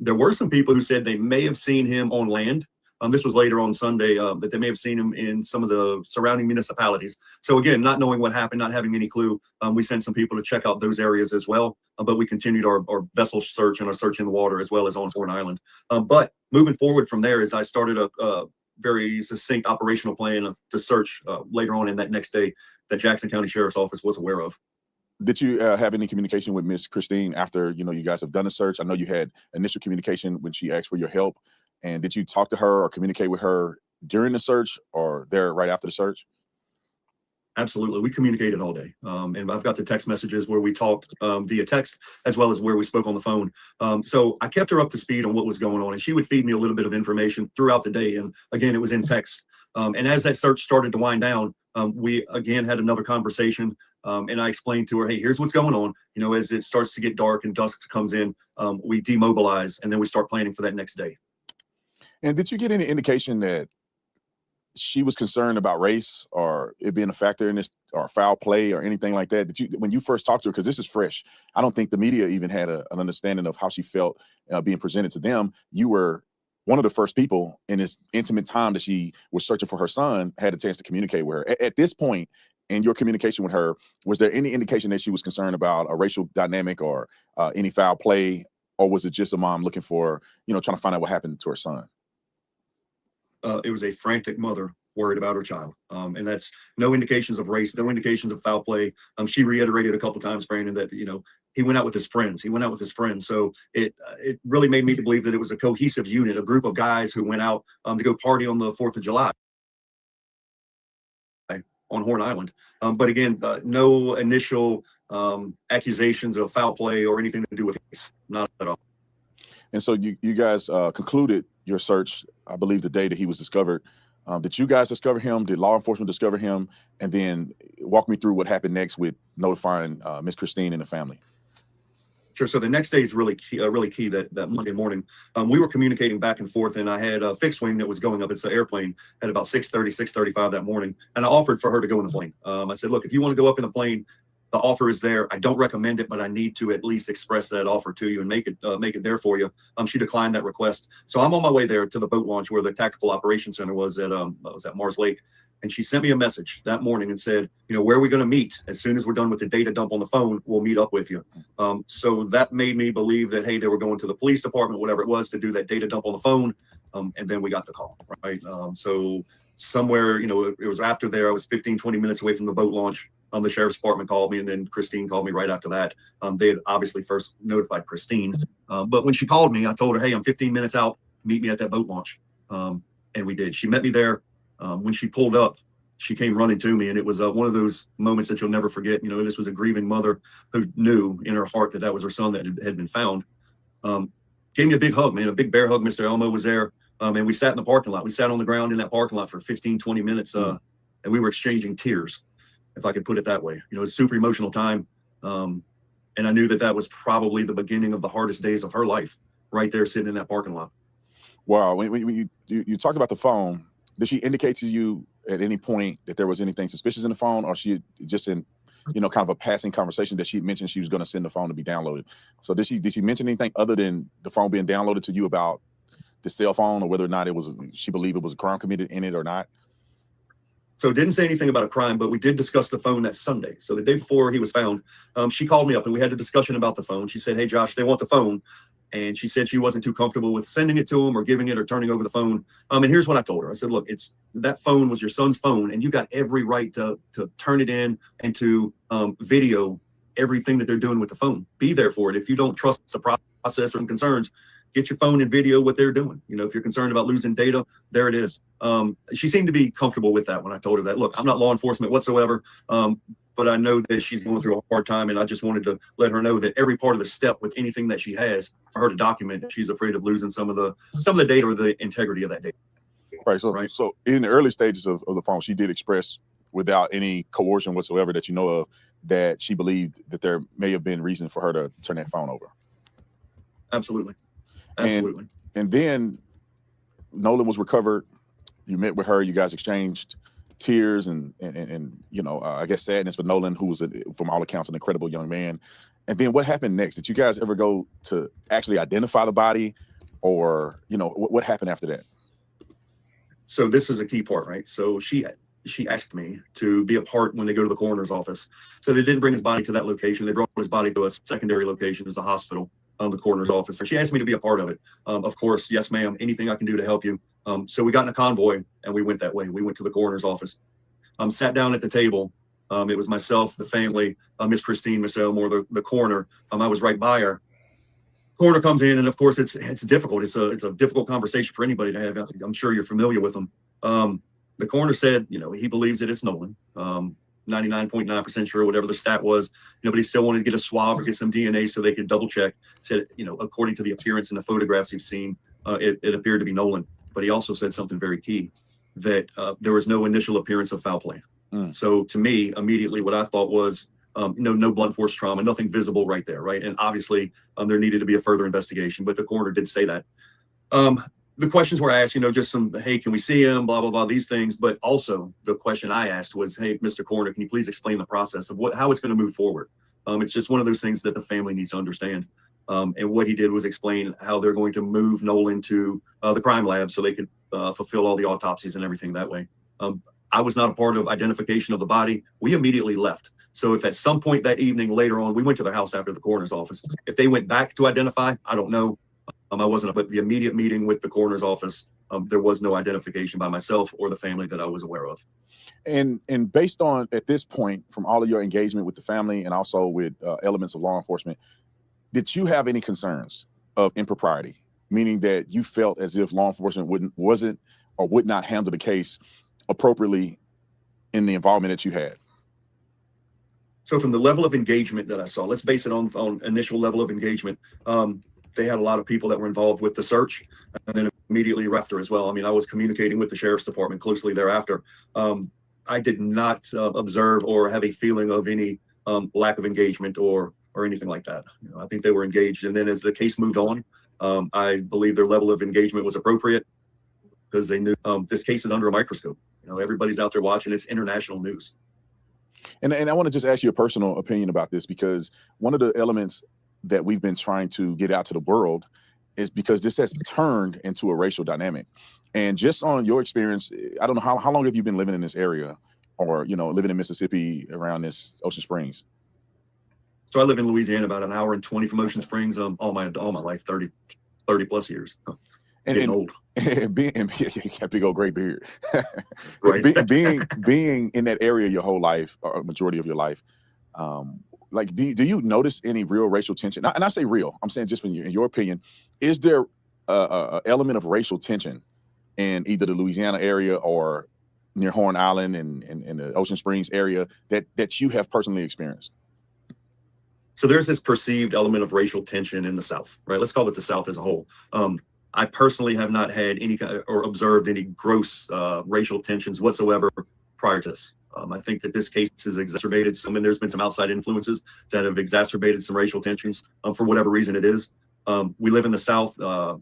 There were some people who said they may have seen him on land. This was later on Sunday, that they may have seen him in some of the surrounding municipalities. So again, not knowing what happened, not having any clue, we sent some people to check out those areas as well. But we continued our vessel search and our search in the water as well as on Horn Island. But moving forward from there is I started a very succinct operational plan to search later on in that next day that Jackson County Sheriff's Office was aware of. Did you have any communication with Miss Christine after, you guys have done the search? I know you had initial communication when she asked for your help. And did you talk to her or communicate with her during the search or there right after the search? Absolutely. We communicated all day. And I've got the text messages where we talked via text as well as where we spoke on the phone. So I kept her up to speed on what was going on, and she would feed me a little bit of information throughout the day. And again, it was in text. And as that search started to wind down, we again had another conversation. And I explained to her, hey, here's what's going on. As it starts to get dark and dusk comes in, we demobilize, and then we start planning for that next day. And did you get any indication that she was concerned about race or it being a factor in this or foul play or anything like that? Did you, when you first talked to her, because this is fresh, I don't think the media even had an understanding of how she felt being presented to them. You were one of the first people in this intimate time that she was searching for her son, had a chance to communicate with her. At this point in your communication with her, was there any indication that she was concerned about a racial dynamic or any foul play? Or was it just a mom looking for, trying to find out what happened to her son? It was a frantic mother worried about her child. And that's no indications of race, no indications of foul play. She reiterated a couple of times, Brandon, that, he went out with his friends. So it really made me to believe that it was a cohesive unit, a group of guys who went out to go party on the 4th of July on Horn Island. But again, no initial accusations of foul play or anything to do with race, not at all. And so you guys concluded your search, I believe, the day that he was discovered. Did you guys discover him? Did law enforcement discover him? And then walk me through what happened next with notifying Miss Christine and the family. Sure. So the next day is really key. That Monday morning, we were communicating back and forth, and I had a fixed wing that was going up. It's an airplane at about 6:35 that morning, and I offered for her to go in the plane. I said, look, if you want to go up in the plane, the offer is there. I don't recommend it, but I need to at least express that offer to you and make it there for you. She declined that request. So I'm on my way there to the boat launch where the Tactical Operations Center was at Mars Lake. And she sent me a message that morning and said, where are we going to meet? As soon as we're done with the data dump on the phone, we'll meet up with you. So that made me believe that, hey, they were going to the police department, whatever it was, to do that data dump on the phone. And then we got the call, right? So somewhere, it was after there, I was 15, 20 minutes away from the boat launch. The sheriff's department called me, and then Christine called me right after that. They had obviously first notified Christine. But when she called me, I told her, hey, I'm 15 minutes out. Meet me at that boat launch. And we did. She met me there. When she pulled up, she came running to me, and it was one of those moments that you'll never forget. This was a grieving mother who knew in her heart that was her son that had been found. Gave me a big hug, man, a big bear hug. Mr. Elmo was there, and we sat in the parking lot. We sat on the ground in that parking lot for 15, 20 minutes, and we were exchanging tears, if I could put it that way. It was a super emotional time, and I knew that was probably the beginning of the hardest days of her life, right there sitting in that parking lot. Wow. When you talked about the phone, did she indicate to you at any point that there was anything suspicious in the phone, or she just in, kind of a passing conversation that she mentioned she was going to send the phone to be downloaded? So did she mention anything other than the phone being downloaded to you about the cell phone, or whether or not she believed it was a crime committed in it or not? So didn't say anything about a crime, but we did discuss the phone that Sunday. So the day before he was found, she called me up and we had a discussion about the phone. She said, hey, Josh, they want the phone. And she said she wasn't too comfortable with sending it to him or giving it or turning over the phone. And here's what I told her. I said, look, that phone was your son's phone, and you got every right to turn it in and to video everything that they're doing with the phone. Be there for it. If you don't trust the process or some concerns, get your phone and video what they're doing. If you're concerned about losing data, there it is. She seemed to be comfortable with that when I told her that. Look, I'm not law enforcement whatsoever, but I know that she's going through a hard time, and I just wanted to let her know that every part of the step with anything that she has, for her to document, that she's afraid of losing some of the data or the integrity of that data. Right. So in the early stages of the phone, she did express, without any coercion whatsoever that you know of, that she believed that there may have been reason for her to turn that phone over. Absolutely. And then Nolan was recovered. You met with her. You guys exchanged tears and I guess sadness for Nolan, who was from all accounts an incredible young man. And then what happened next? Did you guys ever go to actually identify the body, or what happened after that? So this is a key part, right? So she asked me to be a part when they go to the coroner's office. So they didn't bring his body to that location. They brought his body to a secondary location, as a hospital, the coroner's office. So she asked me to be a part of it. Of course, yes, ma'am. Anything I can do to help you. So we got in a convoy and we went that way. We went to the coroner's office. Sat down at the table. It was myself, the family, Miss Christine, Mr. Elmore, the coroner. I was right by her. Coroner comes in, and of course, it's difficult. It's a difficult conversation for anybody to have. I'm sure you're familiar with them. The coroner said, he believes that it's Nolan. 99.9% sure, whatever the stat was, but he still wanted to get a swab or get some DNA so they could double check. Said, according to the appearance in the photographs you've seen, it appeared to be Nolan. But he also said something very key, that there was no initial appearance of foul play. So to me, immediately what I thought was, no blunt force trauma, nothing visible right there, right? And obviously there needed to be a further investigation, but the coroner did say that. The questions were asked, just some, hey, can we see him, blah, blah, blah, these things. But also the question I asked was, hey, Mr. Coroner, can you please explain the process of how it's going to move forward? It's just one of those things that the family needs to understand. And what he did was explain how they're going to move Nolan to the crime lab so they could fulfill all the autopsies and everything that way. I was not a part of identification of the body. We immediately left. So if at some point that evening later on, we went to their house after the coroner's office, if they went back to identify, I don't know. I wasn't, but the immediate meeting with the coroner's office, there was no identification by myself or the family that I was aware of. And based on, at this point, from all of your engagement with the family and also with elements of law enforcement, did you have any concerns of impropriety, meaning that you felt as if law enforcement would not handle the case appropriately in the involvement that you had? So from the level of engagement that I saw, let's base it on initial level of engagement. They had a lot of people that were involved with the search, and then immediately after as well. I was communicating with the sheriff's department closely thereafter. I did not observe or have a feeling of any lack of engagement or anything like that. I think they were engaged. And then as the case moved on, I believe their level of engagement was appropriate because they knew this case is under a microscope. Everybody's out there watching. It's international news. And I want to just ask you a personal opinion about this, because one of the elements that we've been trying to get out to the world is because this has turned into a racial dynamic. And just on your experience, I don't know how long have you been living in this area, or living in Mississippi around this Ocean Springs? So I live in Louisiana, about an hour and 20 from Ocean Springs. All my life, 30 plus years. Getting old. Being big old gray beard. Right. being in that area your whole life, or a majority of your life, like do you notice any real racial tension? And I say real, I'm saying just in your opinion, is there a element of racial tension in either the Louisiana area or near Horn Island and the Ocean Springs area that you have personally experienced? So there's this perceived element of racial tension in the South, right? Let's call it the South as a whole. I personally have not had any or observed any gross racial tensions whatsoever prior to this. I think that this case has exacerbated some, and there's been some outside influences that have exacerbated some racial tensions for whatever reason it is. We live in the South.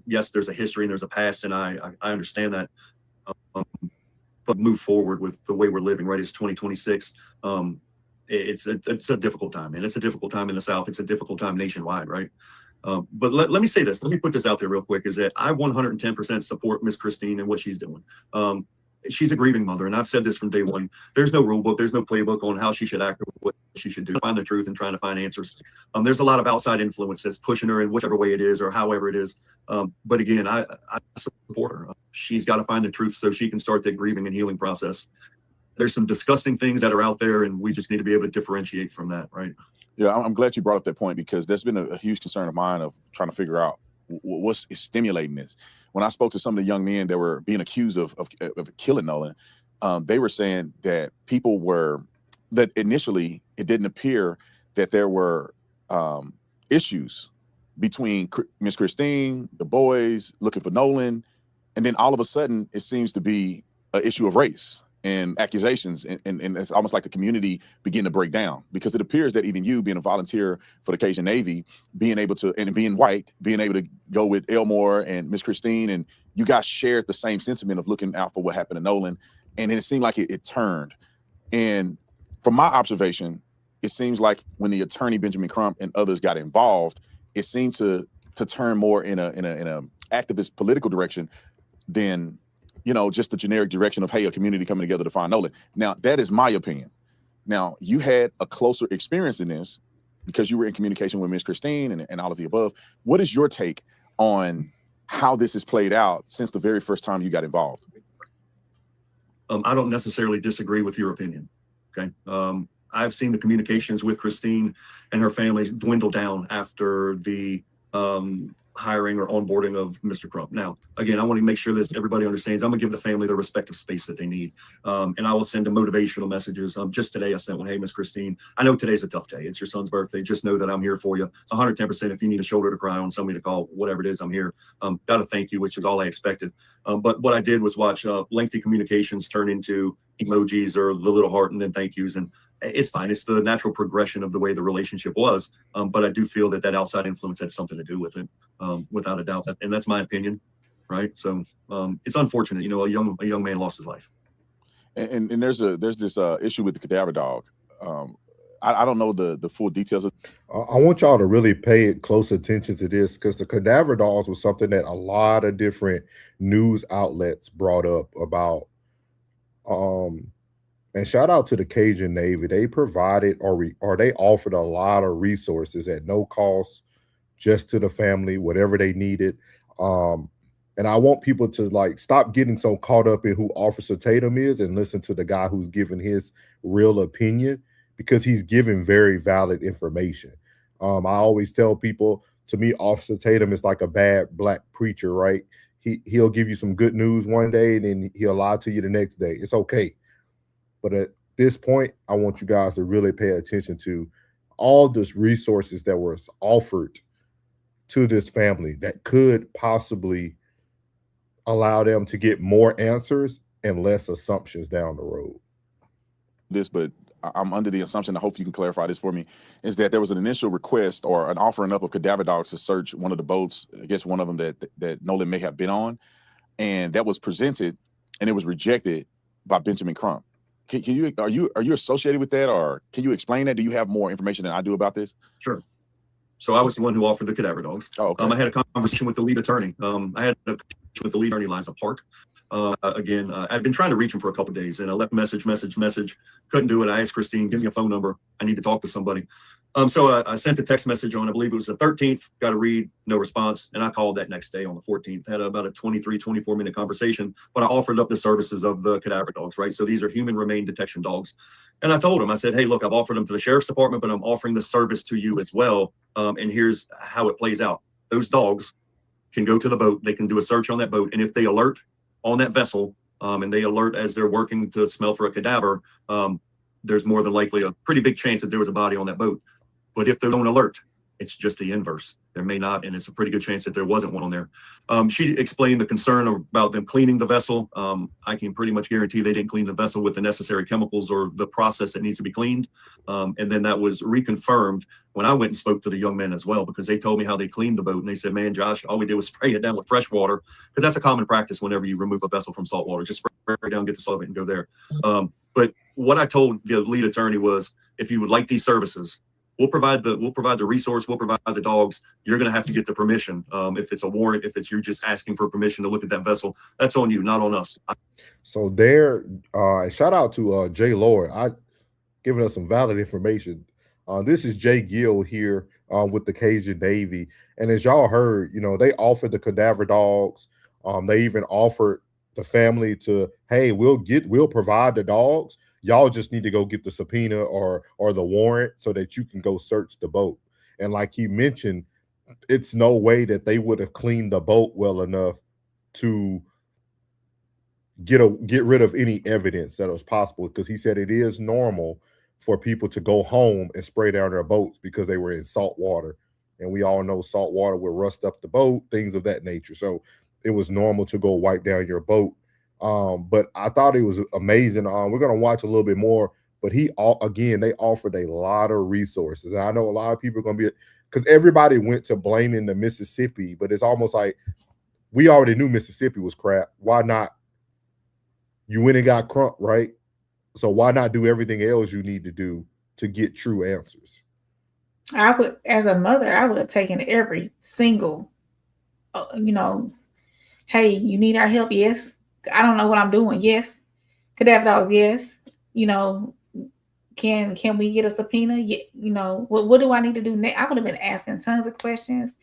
Yes, there's a history and there's a past, and I understand that. But move forward with the way we're living, right? It's 2026. It's a difficult time, and it's a difficult time in the South. It's a difficult time nationwide, right? But let me say this. Let me put this out there real quick, is that I 110% support Miss Christine and what she's doing. She's a grieving mother, and I've said this from day one. There's no rule book. There's no playbook on how she should act or what she should do. Find the truth and trying to find answers. There's a lot of outside influence that's pushing her in whichever way it is or however it is. But again, I support her. She's got to find the truth so she can start that grieving and healing process. There's some disgusting things that are out there, and we just need to be able to differentiate from that, right? Yeah, I'm glad you brought up that point, because that's been a huge concern of mine, of trying to figure out what's stimulating this. When I spoke to some of the young men that were being accused of killing Nolan, they were saying that that initially it didn't appear that there were issues between Miss Christine, the boys looking for Nolan, and then all of a sudden it seems to be an issue of race and accusations, and it's almost like the community begin to break down, because it appears that even you, being a volunteer for the Cajun Navy, being able to, and being white, being able to go with Elmore and Miss Christine, and you guys shared the same sentiment of looking out for what happened to Nolan, and then it seemed like it turned. And from my observation, it seems like when the attorney Benjamin Crump and others got involved, it seemed to turn more in a activist political direction than just the generic direction of, hey, a community coming together to find Nolan. Now, that is my opinion. Now, you had a closer experience in this because you were in communication with Miss Christine and all of the above. What is your take on how this has played out since the very first time you got involved? I don't necessarily disagree with your opinion, okay? I've seen the communications with Christine and her family dwindle down after the hiring or onboarding of Mr. Crump. Now, again, I want to make sure that everybody understands I'm going to give the family the respective space that they need. And I will send them motivational messages. Just today I sent one, hey, Miss Christine, I know today's a tough day. It's your son's birthday. Just know that I'm here for you. 110%. If you need a shoulder to cry on, somebody to call, whatever it is, I'm here. Got to thank you, which is all I expected. But what I did was watch lengthy communications turn into emojis or the little heart and then thank yous. And it's fine. It's the natural progression of the way the relationship was. But I do feel that outside influence had something to do with it, without a doubt. And that's my opinion, right? So it's unfortunate, a young man lost his life. And there's this issue with the cadaver dog. I don't know the full details. I want y'all to really pay close attention to this, because the cadaver dogs was something that a lot of different news outlets brought up about. And shout out to the Cajun Navy. They provided or they offered a lot of resources at no cost, just to the family, whatever they needed. And I want people to stop getting so caught up in who Officer Tatum is and listen to the guy who's giving his real opinion, because he's giving very valid information. I always tell people, to me, Officer Tatum is like a bad black preacher, right? He'll give you some good news one day and then he'll lie to you the next day. It's okay. But at this point, I want you guys to really pay attention to all those resources that were offered to this family that could possibly allow them to get more answers and less assumptions down the road. But I'm under the assumption, I hope you can clarify this for me, is that there was an initial request or an offering up of cadaver dogs to search one of the boats, I guess one of them that Nolan may have been on, and that was presented and it was rejected by Benjamin Crump. Are you associated with that, or can you explain that? Do you have more information than I do about this? Sure. So I was the one who offered the cadaver dogs. Oh, okay. I had a conversation with the lead attorney. I had a with the lead attorney, Liza Park. Again, I've been trying to reach him for a couple of days, and I left message. Couldn't do it. I asked Christine, give me a phone number. I need to talk to somebody. So I sent a text message on, I believe it was the 13th, got to read, no response. And I called that next day on the 14th, had about a 24-minute conversation, but I offered up the services of the cadaver dogs, right? So these are human remain detection dogs. And I told him, I said, hey, look, I've offered them to the sheriff's department, but I'm offering the service to you as well. And here's how it plays out. Those dogs can go to the boat. They can do a search on that boat. And if they alert on that vessel, and they alert as they're working to smell for a cadaver, there's more than likely a pretty big chance that there was a body on that boat. But if they don't alert, it's just the inverse. There may not, and it's a pretty good chance that there wasn't one on there. She explained the concern about them cleaning the vessel. I can pretty much guarantee they didn't clean the vessel with the necessary chemicals or the process that needs to be cleaned. And then that was reconfirmed when I went and spoke to the young men as well, because they told me how they cleaned the boat. And they said, man, Josh, all we did was spray it down with fresh water, because that's a common practice whenever you remove a vessel from salt water. Just spray it down, get the solvent, and go there. But what I told the lead attorney was, if you would like these services, we'll provide the resource, we'll provide the dogs. You're going to have to get the permission. If it's a warrant, if it's you just asking for permission to look at that vessel, that's on you, not on us. So there, shout out to Jay Lloyd, giving us some valid information. This is Jay Gill here with the Cajun Navy, and as y'all heard, they offered the cadaver dogs. They even offered the family to, hey, we'll provide the dogs. Y'all just need to go get the subpoena or the warrant so that you can go search the boat. And like he mentioned, it's no way that they would have cleaned the boat well enough to get rid of any evidence that was possible, because he said it is normal for people to go home and spray down their boats because they were in salt water. And we all know salt water will rust up the boat, things of that nature. So it was normal to go wipe down your boat. But I thought it was amazing. We're going to watch a little bit more, but they offered a lot of resources. And I know a lot of people are going to be, because everybody went to blaming the Mississippi, but it's almost like we already knew Mississippi was crap. Why not? You went and got Crump, right? So why not do everything else you need to do to get true answers? As a mother, I would have taken every single, hey, you need our help? Yes. I don't know what I'm doing. Yes. Cadaver dogs. Yes. Can we get a subpoena? What do I need to do next? I would have been asking tons of questions,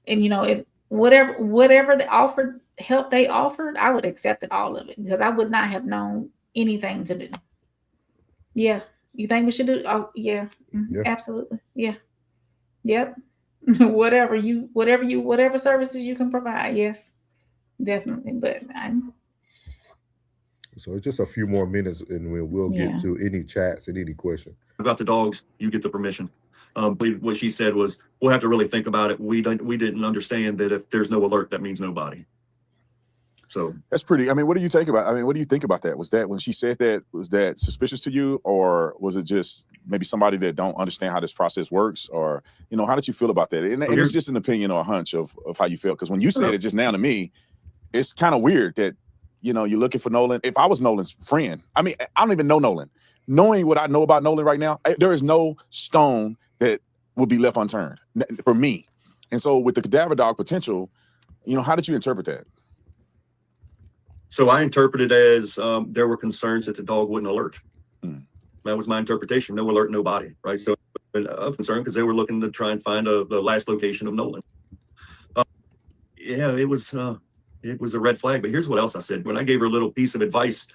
and whatever the help they offered, I would have accepted all of it, because I would not have known anything to do. Yeah. You think we should do? Oh, yeah. Yeah. Absolutely. Yeah. Yep. whatever services you can provide. Yes, definitely. But so it's just a few more minutes, and we'll get to any chats and any questions. About the dogs, you get the permission. What she said was, we'll have to really think about it. We didn't understand that if there's no alert, that means nobody. So that's pretty. I mean, what do you think about that? Was that, when she said that, was that suspicious to you, or was it just maybe somebody that don't understand how this process works, or how did you feel about that? And it's just an opinion or a hunch of how you felt, because when you said it just now to me, it's kind of weird that you're looking for Nolan. If I was Nolan's friend, I mean, I don't even know Nolan. Knowing what I know about Nolan right now, there is no stone that will be left unturned for me. And so with the cadaver dog potential, how did you interpret that? So I interpreted as there were concerns that the dog wouldn't alert. That was my interpretation. No alert, nobody, right? So of concern, because they were looking to try and find the last location of Nolan. It was a red flag. But here's what else I said. When I gave her a little piece of advice,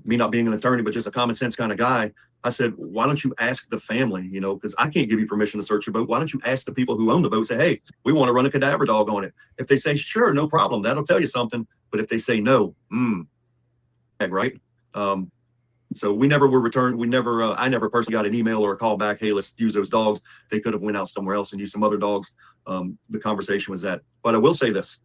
me not being an attorney, but just a common sense kind of guy, I said, why don't you ask the family, because I can't give you permission to search your boat. Why don't you ask the people who own the boat, say, hey, we want to run a cadaver dog on it. If they say, sure, no problem, that'll tell you something. But if they say no, right? So we never were returned. I never personally got an email or a call back, hey, let's use those dogs. They could have went out somewhere else and used some other dogs. The conversation was that. But I will say this,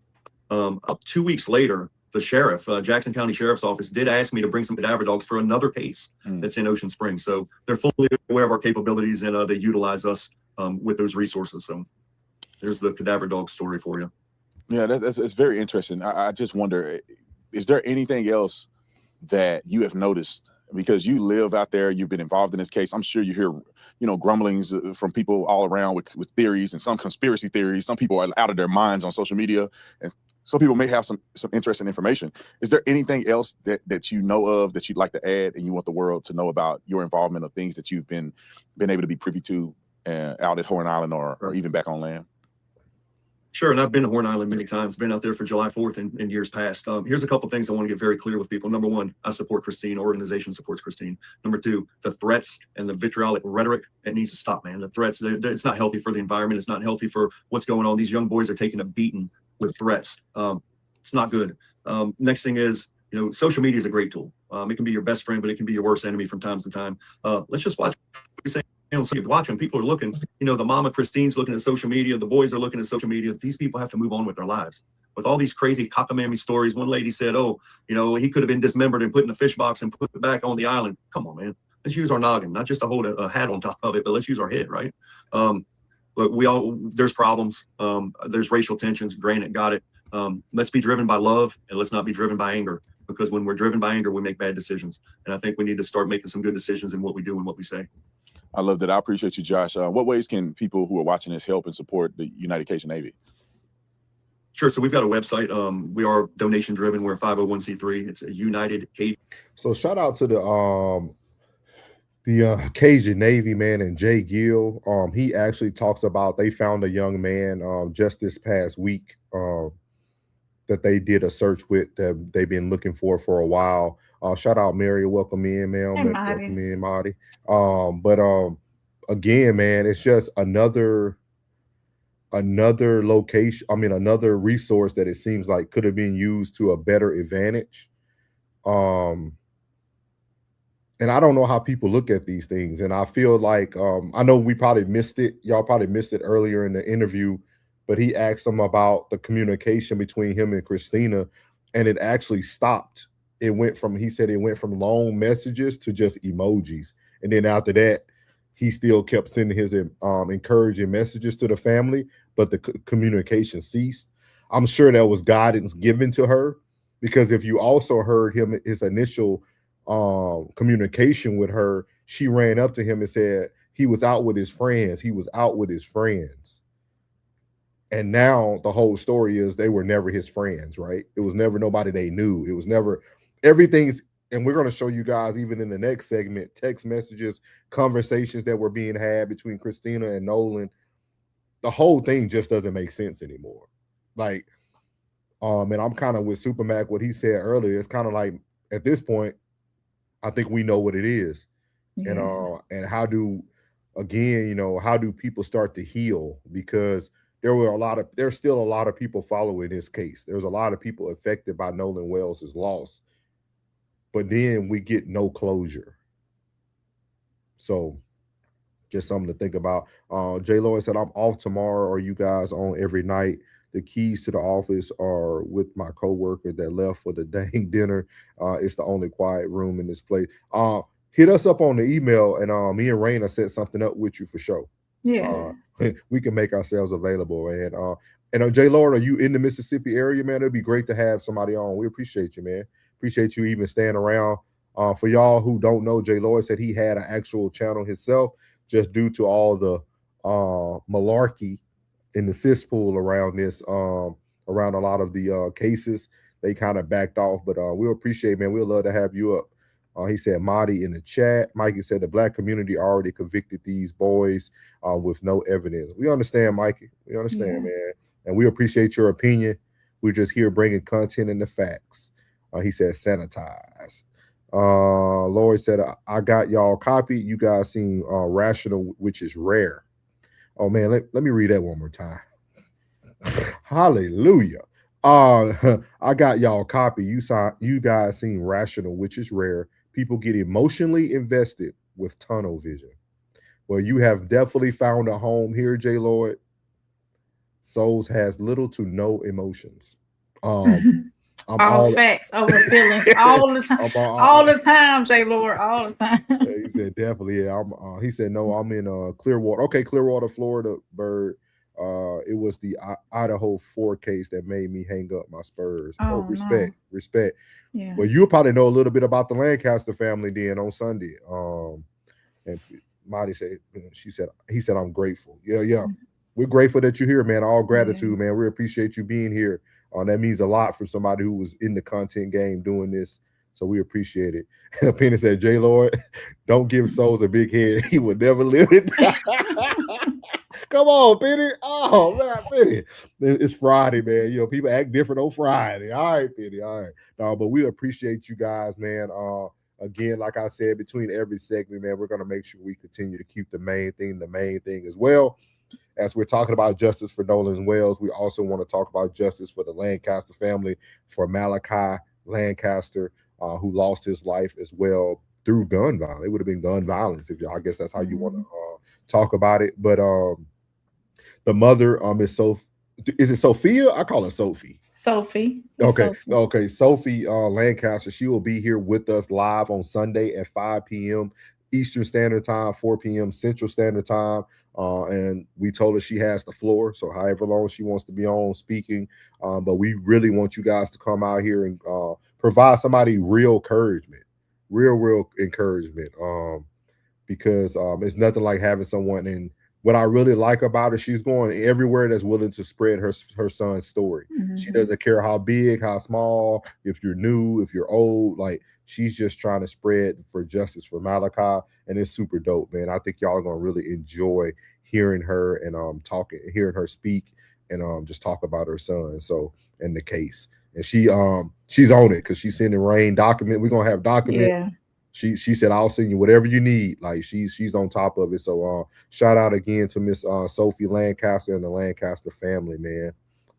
2 weeks later, the sheriff, Jackson County Sheriff's Office, did ask me to bring some cadaver dogs for another case that's in Ocean Springs. So they're fully aware of our capabilities, and they utilize us with those resources. So there's the cadaver dog story for you. Yeah, it's very interesting. I just wonder, is there anything else that you have noticed? Because you live out there, you've been involved in this case. I'm sure you hear, grumblings from people all around with theories, and some conspiracy theories. Some people are out of their minds on social media. And some people may have some interesting information. Is there anything else that you know of that you'd like to add and you want the world to know about your involvement of things that you've been able to be privy to out at Horn Island or even back on land? Sure, and I've been to Horn Island many times, been out there for July 4th in years past. Here's a couple things I want to get very clear with people. Number one, I support Christine. Organization supports Christine. Number two, the threats and the vitriolic rhetoric, it needs to stop, man. The threats, it's not healthy for the environment. It's not healthy for what's going on. These young boys are taking a beating with threats. It's not good. Next thing is, social media is a great tool. It can be your best friend, but it can be your worst enemy from time to time. Let's just watch what you say. Watching, people are looking, the mama Christine's looking at social media, the boys are looking at social media. These people have to move on with their lives. With all these crazy cockamamie stories, one lady said, he could have been dismembered and put in a fish box and put it back on the island. Come on, man. Let's use our noggin, not just to hold a hat on top of it, but let's use our head, right? But there's problems. There's racial tensions. Granted, got it. Let's be driven by love and let's not be driven by anger, because when we're driven by anger, we make bad decisions. And I think we need to start making some good decisions in what we do and what we say. I love that. I appreciate you, Josh. What ways can people who are watching this help and support the United Cajun Navy? Sure. So we've got a website. We are donation driven. We're a 501c3. It's a United Cajun. So shout out to the Cajun Navy, man, and Jay Gill. He actually talks about they found a young man just this past week that they did a search with that they've been looking for a while. Shout out Mary, welcome in, man. Hey, welcome in, Marty. But again, man, it's just another location. I mean, another resource that it seems like could have been used to a better advantage. And I don't know how people look at these things. And I feel like I know we probably missed it. Y'all probably missed it earlier in the interview, but he asked them about the communication between him and Christina, and it actually stopped. He said it went from long messages to just emojis. And then after that, he still kept sending his encouraging messages to the family, but the communication ceased. I'm sure that was guidance given to her, because if you also heard his initial communication with her, she ran up to him and said he was out with his friends. He was out with his friends. And now the whole story is they were never his friends, right? It was never nobody they knew. It was never everything's, and we're going to show you guys even in the next segment, text messages, conversations that were being had between Christina and Nolan. The whole thing just doesn't make sense anymore. Like, and I'm kind of with Super Mac, what he said earlier. It's kind of like at this point, I think we know what it is. Yeah. And how do people start to heal? Because there's still a lot of people following this case. There's a lot of people affected by Nolan Wells' loss, but then we get no closure. So just something to think about. Jay Lloyd said, I'm off tomorrow. Are you guys on every night? The keys to the office are with my coworker that left for the dang dinner. It's the only quiet room in this place. Hit us up on the email, and me and Raina set something up with you for sure. Yeah. We can make ourselves available. And Jay Lord, are you in the Mississippi area, man? It'd be great to have somebody on. We appreciate you, man. Appreciate you even staying around. For y'all who don't know, Jay Lloyd said he had an actual channel himself, just due to all the malarkey in the cesspool around this, around a lot of the cases. They kind of backed off, but we'll appreciate, man. We'll love to have you up. He said, Marty in the chat. Mikey said the black community already convicted these boys with no evidence. We understand, Mikey. We understand, man. And we appreciate your opinion. We're just here bringing content and the facts. He said sanitized. Lori said, I got y'all copy. You guys seem rational, which is rare. Oh, man, let me read that one more time. Hallelujah. I got y'all copy. You guys seem rational, which is rare. People get emotionally invested with tunnel vision. Well, you have definitely found a home here, J. Lloyd. Souls has little to no emotions. All facts over feelings all the time. All the time, J. Lord, all the time. Yeah, he said definitely. Yeah, he said no. I'm in Clearwater. Okay, Clearwater, Florida. Bird. It was the Idaho 4 case that made me hang up my Spurs. Respect. Yeah. Well, you'll probably know a little bit about the Lancaster family then on Sunday. And Marty said, he said, I'm grateful. Yeah. We're grateful that you're here, man. All gratitude, man. We appreciate you being here. That means a lot for somebody who was in the content game doing this. So we appreciate it. Penny said, J. Lord, don't give Souls a big head. He would never live it. Come on, Penny. Oh, man, Penny. It's Friday, man. You know, people act different on Friday. All right, Penny. All right. No, but we appreciate you guys, man. Again, like I said, between every segment, man, we're going to make sure we continue to keep the main thing as well. As we're talking about justice for Nolan Wells, we also want to talk about justice for the Lancaster family, for Malachi Lancaster, who lost his life as well through gun violence. It would have been gun violence, I guess that's how you want to talk about it. But the mother is it Sophia? I call her Sophie. Sophie. Okay. Sophie Lancaster, she will be here with us live on Sunday at 5 p.m. Eastern Standard Time, 4 p.m. Central Standard Time. And we told her she has the floor, so however long she wants to be on speaking. But we really want you guys to come out here and provide somebody real encouragement, real encouragement. Because it's nothing like having someone. And what I really like about her, she's going everywhere that's willing to spread her son's story. Mm-hmm. She doesn't care how big, how small, if you're new, if you're old, like she's just trying to spread for justice for Malachi. And it's super dope, man. I think y'all are going to really enjoy hearing her and hearing her speak and just talk about her son. So, and the case. And she's on it because she's sending Rain document. We're going to have document. Yeah. She said, I'll send you whatever you need. Like she's on top of it. So shout out again to Miss Sophie Lancaster and the Lancaster family, man.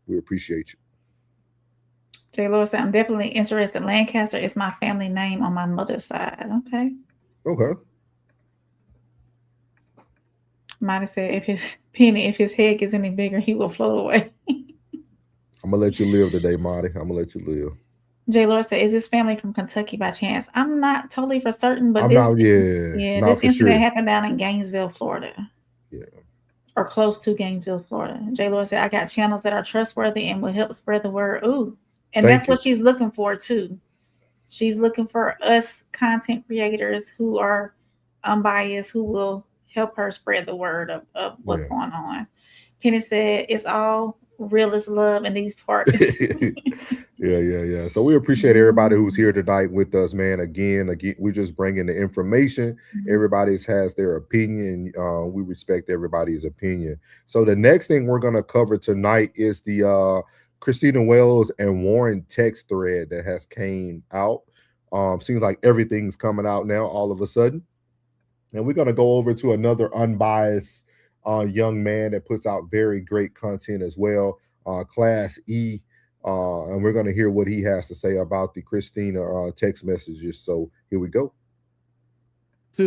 We appreciate you. J. Lord said, I'm definitely interested. Lancaster is my family name on my mother's side. Okay. Might have said if his head gets any bigger, he will float away. I'm gonna let you live today, Marty. I'm gonna let you live. J. Lord said, is this family from Kentucky by chance? I'm not totally for certain, but this incident happened down in Gainesville, Florida. Yeah. Or close to Gainesville, Florida. J. Lord said, I got channels that are trustworthy and will help spread the word. Ooh. And that's what she's looking for too. She's looking for us content creators who are unbiased, who will help her spread the word of what's going on. Penny said, it's all real as love in these parts. Yeah. So we appreciate everybody who's here tonight with us, man. Again, we're just bringing the information. Mm-hmm. Everybody has their opinion. We respect everybody's opinion. So the next thing we're going to cover tonight is the Christina Wells and Warren text thread that has came out. Seems like everything's coming out now all of a sudden. And we're going to go over to another unbiased young man that puts out very great content as well, Class E. And we're going to hear what he has to say about the Christina text messages. So here we go.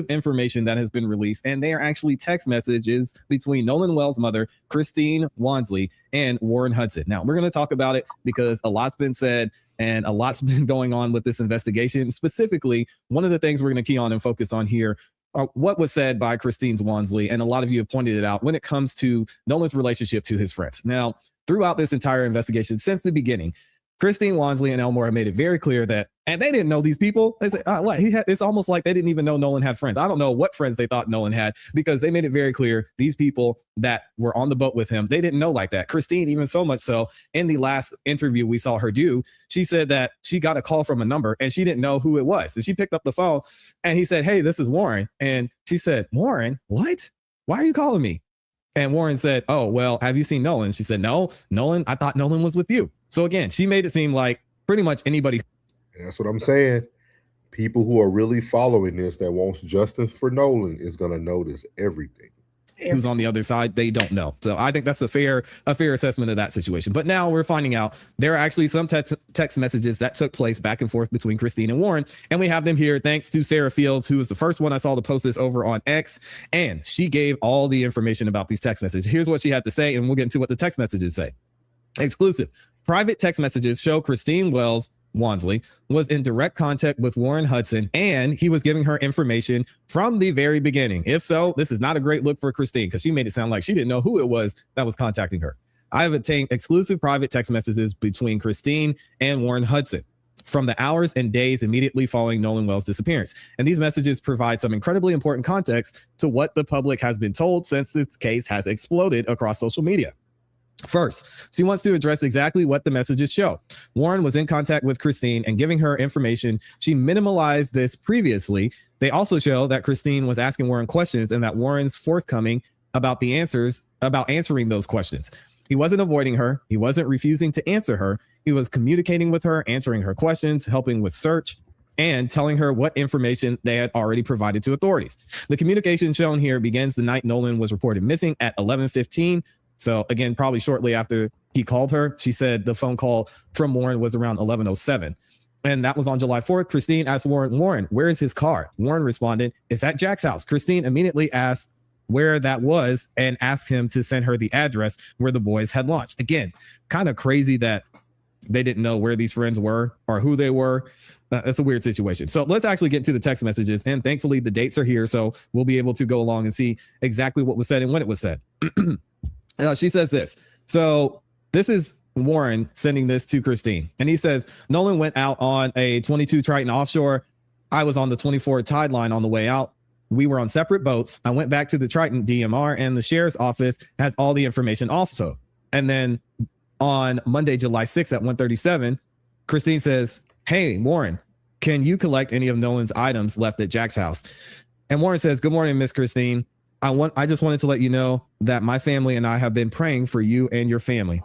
Information that has been released, and they are actually text messages between Nolan Wells' mother, Christine Wansley, and Warren Hudson. Now, we're going to talk about it because a lot's been said and a lot's been going on with this investigation. Specifically, one of the things we're going to key on and focus on here are what was said by Christine Wansley, and a lot of you have pointed it out when it comes to Nolan's relationship to his friends. Now, throughout this entire investigation, since the beginning, Christine Wansley and Elmore have made it very clear that, and they didn't know these people. They said, it's almost like they didn't even know Nolan had friends. I don't know what friends they thought Nolan had, because they made it very clear these people that were on the boat with him, they didn't know like that. Christine, even so much so, in the last interview we saw her do, she said that she got a call from a number and she didn't know who it was. And she picked up the phone and he said, hey, this is Warren. And she said, Warren, what? Why are you calling me? And Warren said, oh, well, have you seen Nolan? She said, no, Nolan, I thought Nolan was with you. So again, she made it seem like pretty much anybody. That's what I'm saying. People who are really following this that wants justice for Nolan is going to notice everything. Who's on the other side, they don't know. So I think that's a fair assessment of that situation. But now we're finding out there are actually some text messages that took place back and forth between Christine and Warren. And we have them here thanks to Sarah Fields, who was the first one I saw to post this over on X. And she gave all the information about these text messages. Here's what she had to say, and we'll get into what the text messages say. Exclusive. Private text messages show Christine Wells Wansley was in direct contact with Warren Hudson, and he was giving her information from the very beginning. If so, this is not a great look for Christine, because she made it sound like she didn't know who it was that was contacting her. I have obtained exclusive private text messages between Christine and Warren Hudson from the hours and days immediately following Nolan Wells' disappearance. And these messages provide some incredibly important context to what the public has been told since this case has exploded across social media. First, she wants to address exactly what the messages show. Warren was in contact with Christine and giving her information. She minimalized this previously. They also show that Christine was asking Warren questions and that Warren's forthcoming about answering those questions. He wasn't avoiding her. He wasn't refusing to answer her. He was communicating with her, answering her questions, helping with search, and telling her what information they had already provided to authorities. The communication shown here begins the night Nolan was reported missing at 11:15. So again, probably shortly after he called her. She said the phone call from Warren was around 11:07. And that was on July 4th. Christine asked Warren, where is his car? Warren responded, it's at Jack's house. Christine immediately asked where that was and asked him to send her the address where the boys had launched. Again, kind of crazy that they didn't know where these friends were or who they were. That's a weird situation. So let's actually get into the text messages. And thankfully the dates are here. So we'll be able to go along and see exactly what was said and when it was said. She says this. So this is Warren sending this to Christine. And he says, Nolan went out on a 22 Triton offshore. I was on the 24 Tide line on the way out. We were on separate boats. I went back to the Triton DMR and the sheriff's office has all the information also. And then on Monday, July 6th at 1:37, Christine says, hey, Warren, can you collect any of Nolan's items left at Jack's house? And Warren says, good morning, Miss Christine. I just wanted to let you know that my family and I have been praying for you and your family.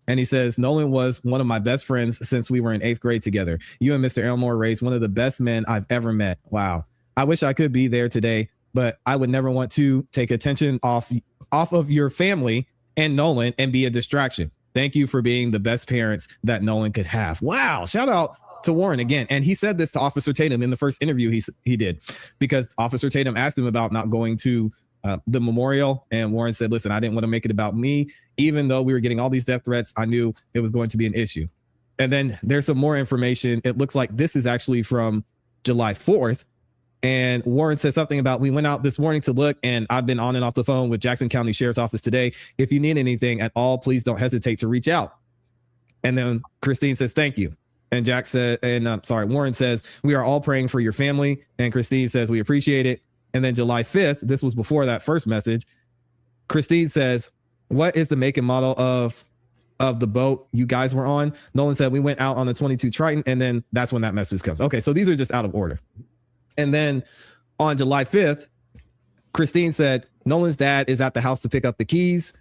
And he says, Nolan was one of my best friends since we were in 8th grade together. You and Mr. Elmore raised one of the best men I've ever met. Wow. I wish I could be there today, but I would never want to take attention off of your family and Nolan and be a distraction. Thank you for being the best parents that Nolan could have. Wow. Shout out to Warren again. And he said this to Officer Tatum in the first interview he did, because Officer Tatum asked him about not going to the memorial. And Warren said, listen, I didn't want to make it about me. Even though we were getting all these death threats, I knew it was going to be an issue. And then there's some more information. It looks like this is actually from July 4th. And Warren said something about, we went out this morning to look, and I've been on and off the phone with Jackson County Sheriff's Office today. If you need anything at all, please don't hesitate to reach out. And then Christine says, thank you. And Warren says, we are all praying for your family. And Christine says, we appreciate it. And then July 5th, this was before that first message, Christine says, what is the make and model of the boat you guys were on? Nolan said, we went out on the 22 Triton. And then that's when that message comes. Okay, so these are just out of order. And then on July 5th, Christine said, Nolan's dad is at the house to pick up the keys.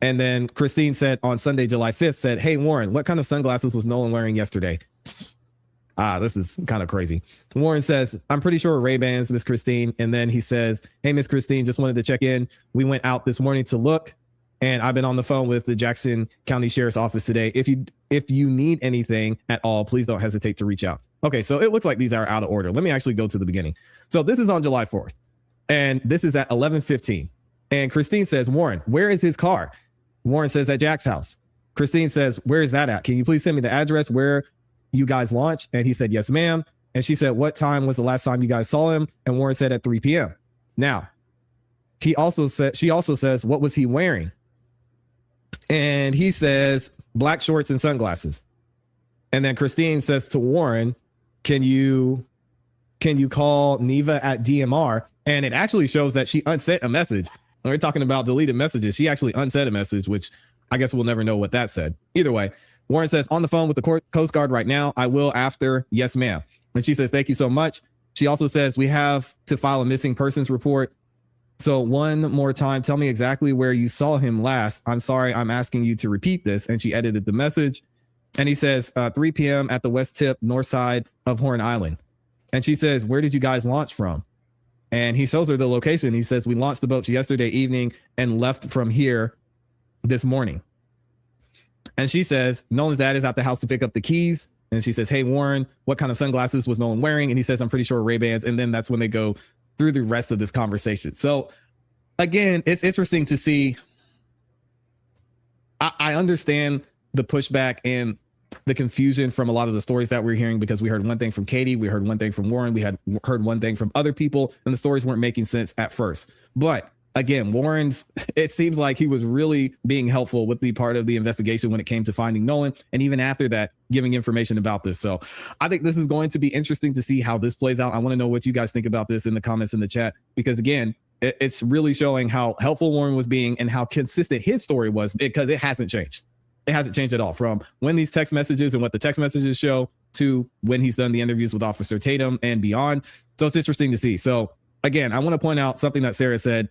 And then Christine said on Sunday, July 5th, said, hey, Warren, what kind of sunglasses was Nolan wearing yesterday? This is kind of crazy. Warren says, I'm pretty sure Ray-Bans, Miss Christine. And then he says, hey, Miss Christine, just wanted to check in. We went out this morning to look, and I've been on the phone with the Jackson County Sheriff's Office today. If you need anything at all, please don't hesitate to reach out. Okay, so it looks like these are out of order. Let me actually go to the beginning. So this is on July 4th, and this is at 11:15. And Christine says, Warren, where is his car? Warren says, at Jack's house. Christine says, where is that at? Can you please send me the address where you guys launched? And he said, yes, ma'am. And she said, what time was the last time you guys saw him? And Warren said at 3 p.m. Now, she also says, what was he wearing? And he says, black shorts and sunglasses. And then Christine says to Warren, can you call Neva at DMR? And it actually shows that she unsent a message. When we're talking about deleted messages, she actually unsent a message, which I guess we'll never know what that said. Either way, Warren says, on the phone with the Coast Guard right now. I will after. Yes, ma'am. And she says, thank you so much. She also says, we have to file a missing persons report. So one more time, tell me exactly where you saw him last. I'm sorry, I'm asking you to repeat this. And she edited the message. And he says, 3 p.m. at the west tip, north side of Horn Island. And she says, where did you guys launch from? And he shows her the location. He says, we launched the boats yesterday evening and left from here this morning. And she says, Nolan's dad is at the house to pick up the keys. And she says, hey, Warren, what kind of sunglasses was Nolan wearing? And he says, I'm pretty sure Ray-Bans. And then that's when they go through the rest of this conversation. So again, it's interesting to see. I understand the pushback and the confusion from a lot of the stories that we're hearing, because we heard one thing from Katie, we heard one thing from Warren, we had heard one thing from other people, and the stories weren't making sense at first. But again, it seems like he was really being helpful with the part of the investigation when it came to finding Nolan. And even after that, giving information about this. So I think this is going to be interesting to see how this plays out. I want to know what you guys think about this in the comments in the chat, because again, It's really showing how helpful Warren was being and how consistent his story was, because it hasn't changed. It hasn't changed at all from when these text messages and what the text messages show to when he's done the interviews with Officer Tatum and beyond. So it's interesting to see. So again, I want to point out something that Sarah said,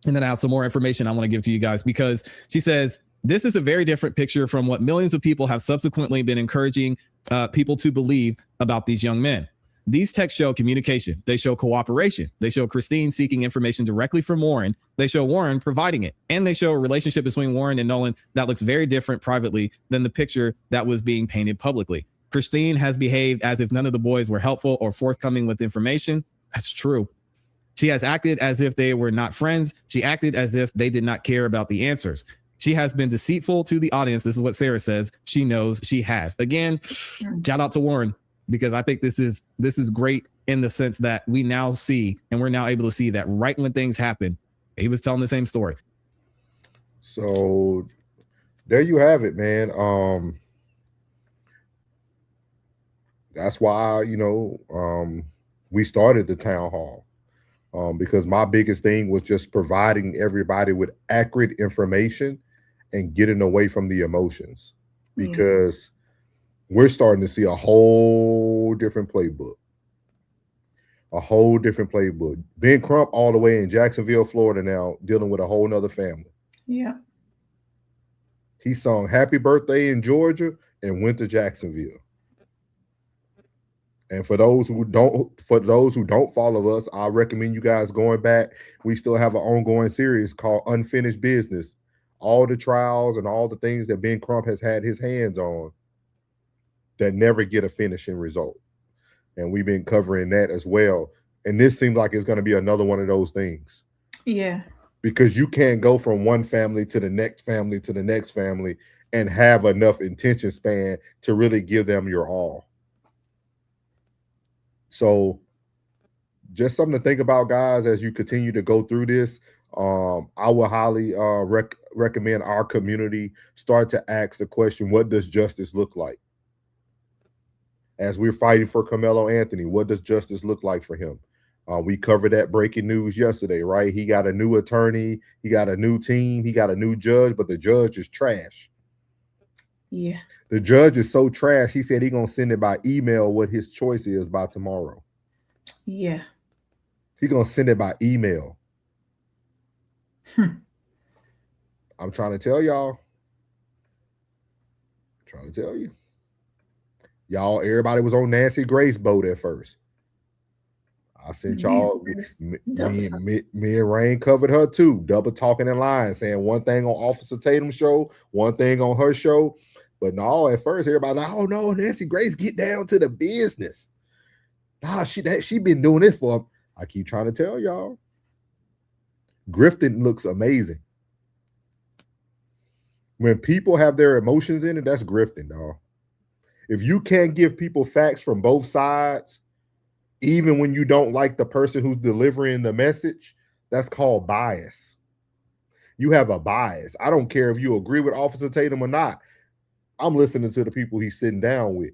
and then I have some more information I want to give to you guys, because she says, this is a very different picture from what millions of people have subsequently been encouraging people to believe about these young men. These texts show communication. They show cooperation. They show Christine seeking information directly from Warren. They show Warren providing it. And they show a relationship between Warren and Nolan that looks very different privately than the picture that was being painted publicly. Christine has behaved as if none of the boys were helpful or forthcoming with information. That's true. She has acted as if they were not friends. She acted as if they did not care about the answers. She has been deceitful to the audience. This is what Sarah says. She knows she has. Again, shout out to Warren, because I think this is great in the sense that we now see, and we're now able to see that right when things happen, he was telling the same story. So there you have it, man. That's why, we started the town hall, because my biggest thing was just providing everybody with accurate information and getting away from the emotions, because we're starting to see a whole different playbook. Ben Crump all the way in Jacksonville, Florida now, dealing with a whole nother family. Yeah. He sung Happy Birthday in Georgia and went to Jacksonville. And for those who don't follow us, I recommend you guys going back. We still have an ongoing series called Unfinished Business. All the trials and all the things that Ben Crump has had his hands on that never get a finishing result. And we've been covering that as well. And this seems like it's going to be another one of those things. Yeah. Because you can't go from one family to the next family to the next family and have enough attention span to really give them your all. So just something to think about, guys, as you continue to go through this. I would highly recommend our community start to ask the question, what does justice look like? As we're fighting for Carmelo Anthony, what does justice look like for him? We covered that breaking news yesterday, right? He got a new attorney, he got a new team, he got a new judge, but the judge is trash. Yeah. The judge is so trash, he said he's going to send it by email what his choice is by tomorrow. Yeah. He's going to send it by email. I'm trying to tell y'all. Y'all, everybody was on Nancy Grace boat at first. I sent y'all, me and Rain covered her too, double talking and lying, saying one thing on Officer Tatum's show, one thing on her show. But no, at first everybody like, oh no, Nancy Grace, get down to the business. Nah, she been doing this for, I keep trying to tell y'all. Grifting looks amazing. When people have their emotions in it, that's grifting, dog. If you can't give people facts from both sides, even when you don't like the person who's delivering the message, that's called bias. You have a bias. I don't care if you agree with Officer Tatum or not. I'm listening to the people he's sitting down with.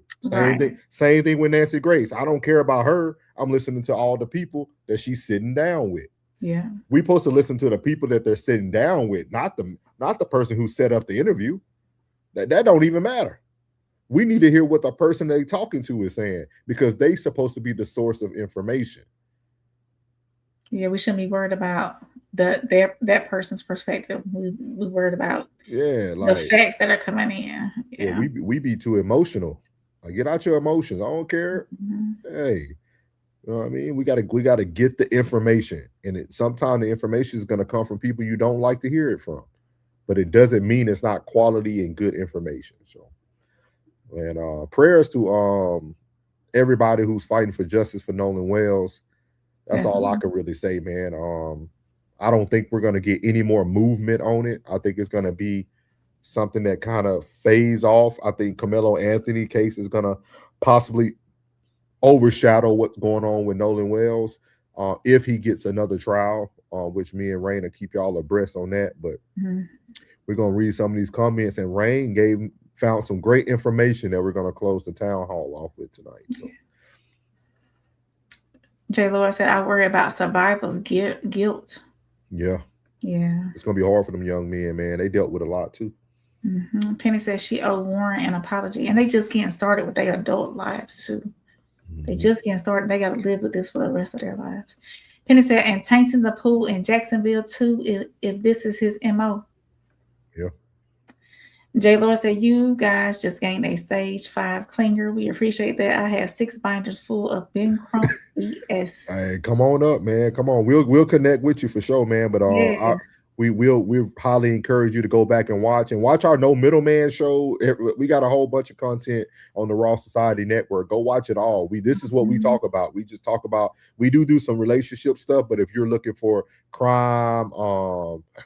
Same thing with Nancy Grace. I don't care about her. I'm listening to all the people that she's sitting down with. Yeah. We're supposed to listen to the people that they're sitting down with, not the person who set up the interview. That don't even matter. We need to hear what the person they're talking to is saying, because they're supposed to be the source of information. Yeah, we shouldn't be worried about that person's perspective. We worried about the facts that are coming in. Yeah, we be too emotional. Like, get out your emotions. I don't care. Mm-hmm. Hey, you know what I mean? We gotta get the information, and sometimes the information is gonna come from people you don't like to hear it from, but it doesn't mean it's not quality and good information. So. And prayers to everybody who's fighting for justice for Nolan Wells. That's all I can really say, man. I don't think we're going to get any more movement on it. I think it's going to be something that kind of fades off. I think Carmelo Anthony case is going to possibly overshadow what's going on with Nolan Wells if he gets another trial, which me and Rain will keep y'all abreast on that. But we're going to read some of these comments, and Rain found some great information that we're going to close the town hall off with tonight. So. J. Lord said, I worry about survivor's guilt. Yeah. Yeah. It's going to be hard for them young men, man. They dealt with a lot too. Mm-hmm. Penny says she owed Warren an apology, and they just getting started with their adult lives too. Mm-hmm. They just getting started. They got to live with this for the rest of their lives. Penny said, and tainting the pool in Jacksonville too, if this is his MO. Yeah. J. Lord said, you guys just gained a stage 5 clinger. We appreciate that. I have 6 binders full of Ben Crump BS. Hey, come on up, man. Come on. We'll connect with you for sure, man. But yes. we highly encourage you to go back and watch our No Middleman show. We got a whole bunch of content on the Raw Society Network. Go watch it all. This is what we talk about. We just talk about, we do some relationship stuff, but if you're looking for crime,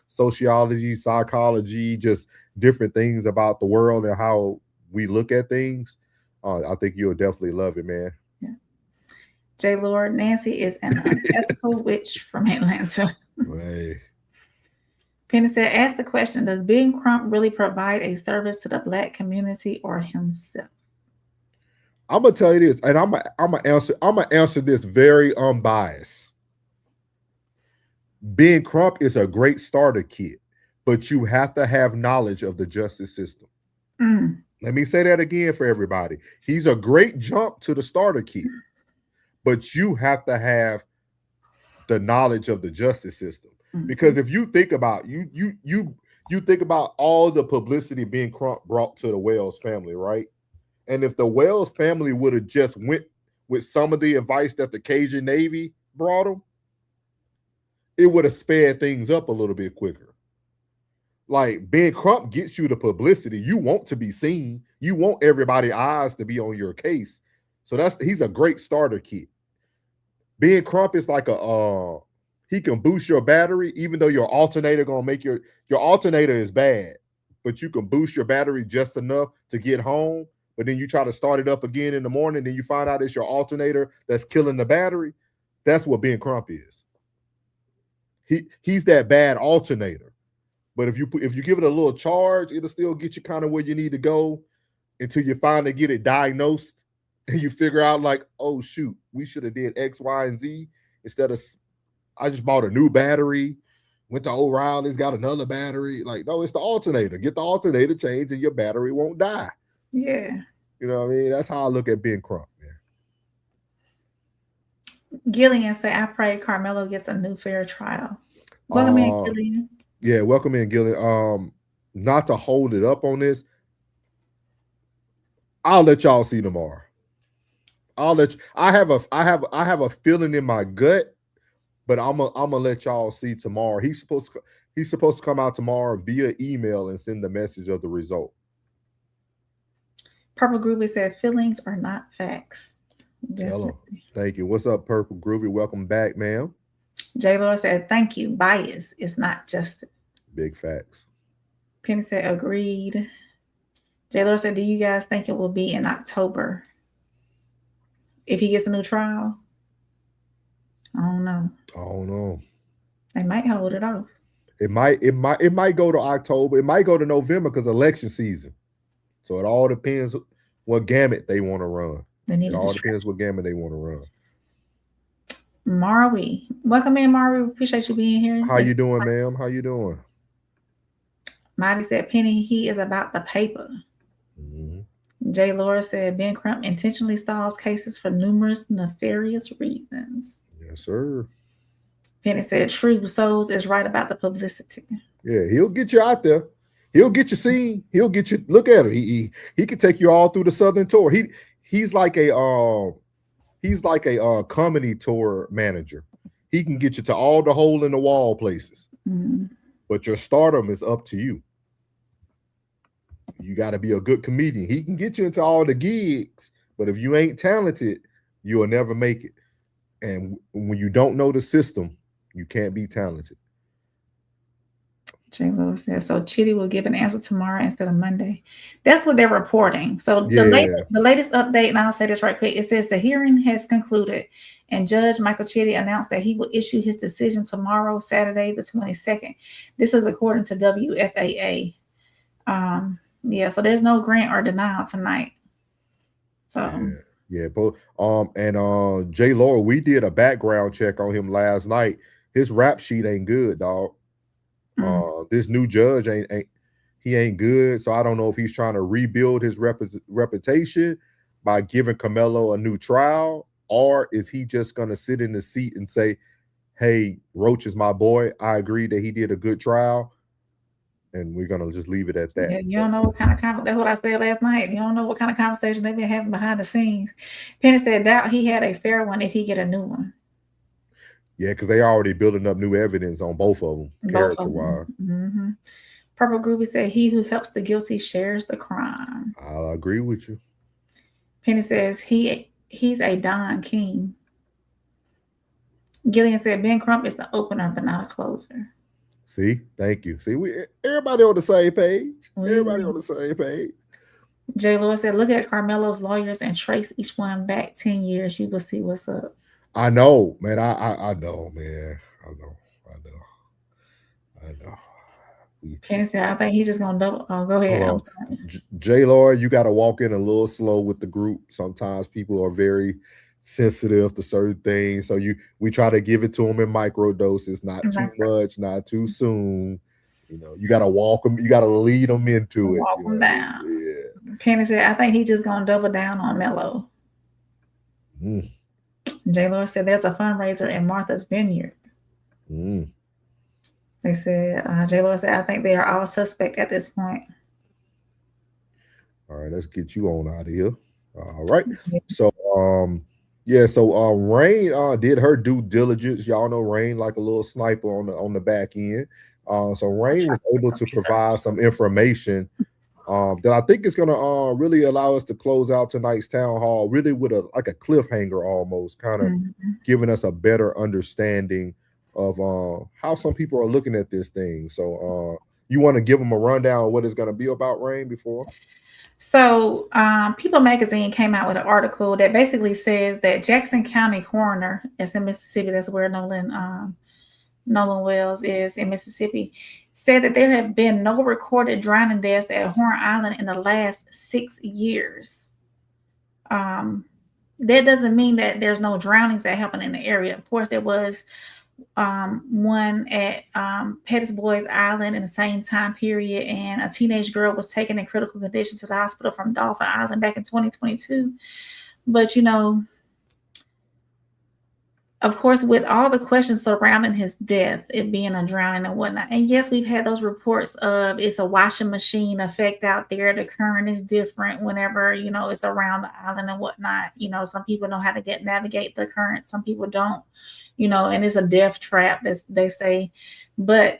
sociology, psychology, just different things about the world and how we look at things, I think you'll definitely love it, man. Yeah. J. Lord, Nancy is an unethical witch from Atlanta. Hey. Penny said, ask the question, does Ben Crump really provide a service to the Black community or himself? I'm gonna tell you this, and I'm gonna answer this very unbiased. Ben Crump is a great starter kit, but you have to have knowledge of the justice system. Let me say that again for everybody. He's a great jump to the starter kit, but you have to have the knowledge of the justice system. Because if you think about you think about all the publicity Ben Crump brought to the Wells family, right? And if the Wells family would have just went with some of the advice that the Cajun Navy brought them, it would have sped things up a little bit quicker. Like, Ben Crump gets you the publicity. You want to be seen. You want everybody's eyes to be on your case. So he's a great starter kit. Ben Crump is like he can boost your battery, even though your alternator gonna make your alternator is bad, but you can boost your battery just enough to get home. But then you try to start it up again in the morning, then you find out it's your alternator that's killing the battery. That's what Ben Crump is. He's that bad alternator. But if you give it a little charge, it'll still get you kind of where you need to go until you finally get it diagnosed and you figure out like, oh shoot, we should have did X, Y, and Z instead of I just bought a new battery, went to O'Reilly's, got another battery. Like, no, it's the alternator. Get the alternator changed and your battery won't die. Yeah. You know what I mean? That's how I look at Ben Crump, man. Gillian say, I pray Carmelo gets a new fair trial. Welcome in, Gillian. Yeah, welcome in, Gillian. Not to hold it up on this, I'll let y'all see tomorrow. I have a feeling in my gut, but I'm gonna let y'all see tomorrow. He's supposed to come out tomorrow via email and send the message of the result. Purple Groovy said feelings are not facts. Hello. Thank you. What's up, Purple Groovy? Welcome back, ma'am. J. Lord said, thank you. Bias is not justice. Big facts. Penny said, agreed. J. Lord said, do you guys think it will be in October if he gets a new trial? I don't know. They might hold it off. It might go to October. It might go to November because election season. So it all depends what gamut they want to run. It all depends what gamut they want to run. Marwy. Welcome in, Marwy. Appreciate you being here. How you doing, ma'am? How you doing? Marty said, Penny, he is about the paper. Jay Laura said, Ben Crump intentionally stalls cases for numerous nefarious reasons. Yes, sir. Penny said, True Souls is right about the publicity. Yeah, he'll get you out there. He'll get you seen. He'll get you. Look at him. He can take you all through the Southern tour. He's like a comedy tour manager. He can get you to all the hole in the wall places. But your stardom is up to you. You got to be a good comedian. He can get you into all the gigs, but if you ain't talented, you'll never make it. And when you don't know the system, you can't be talented. J. Lewis says, so Chitty will give an answer tomorrow instead of Monday. That's what they're reporting. So the latest update, and I'll say this right quick, it says the hearing has concluded and Judge Michael Chitty announced that he will issue his decision tomorrow, Saturday, the 22nd. This is according to WFAA. So there's no grant or denial tonight. So Jay Laura, we did a background check on him last night. his rap sheet ain't good, dog. This new judge ain't good. So I don't know if he's trying to rebuild his reputation by giving Carmelo a new trial, or is he just gonna sit in the seat and say, "Hey, Roach is my boy. I agree that he did a good trial, and we're gonna just leave it at that." Yeah, you don't know what kind of that's what I said last night. You don't know what kind of conversation they've been having behind the scenes. Penny said doubt he had a fair one if he get a new one. Yeah, because they already building up new evidence on both of them, character-wise. Mm-hmm. Purple Groovy said, he who helps the guilty shares the crime. I'll agree with you. Penny says, he's a Don King. Gillian said, Ben Crump is the opener, but not a closer. See, thank you. See, everybody on the same page. Everybody on the same page. J. Lord said, look at Carmelo's lawyers and trace each one back 10 years. You will see what's up. I know, man. I know, man. I know. Penny said, I think he's just gonna double. Go ahead. J. Lord, you got to walk in a little slow with the group. Sometimes people are very sensitive to certain things, so we try to give it to them in micro doses, not too much, not too soon. You know, you got to walk them. You got to lead them into it. Walk them down. Yeah. Penny said, I think he's just gonna double down on Melo. J. Lord said, there's a fundraiser in Martha's Vineyard. They said, J. Lord said, I think they are all suspect at this point. All right, let's get you on out of here. All right. So, Rain did her due diligence. Y'all know Rain like a little sniper on the back end. So Rain was able to provide some information that I think is going to really allow us to close out tonight's town hall, really with a cliffhanger almost, kind of giving us a better understanding of how some people are looking at this thing. So you want to give them a rundown of what it's going to be about, Rain, before? So People Magazine came out with an article that basically says that Jackson County coroner, that's in Mississippi, that's where Nolan Wells is in Mississippi, said that there have been no recorded drowning deaths at Horn Island in the last 6 years. That doesn't mean that there's no drownings that happen in the area. Of course, there was one at Pettis Boys Island in the same time period, and a teenage girl was taken in critical condition to the hospital from Dolphin Island back in 2022. But of course, with all the questions surrounding his death, it being a drowning and whatnot, and yes, we've had those reports of it's a washing machine effect out there. The current is different whenever it's around the island and whatnot. Some people know how to navigate the current, some people don't. And it's a death trap, they say. But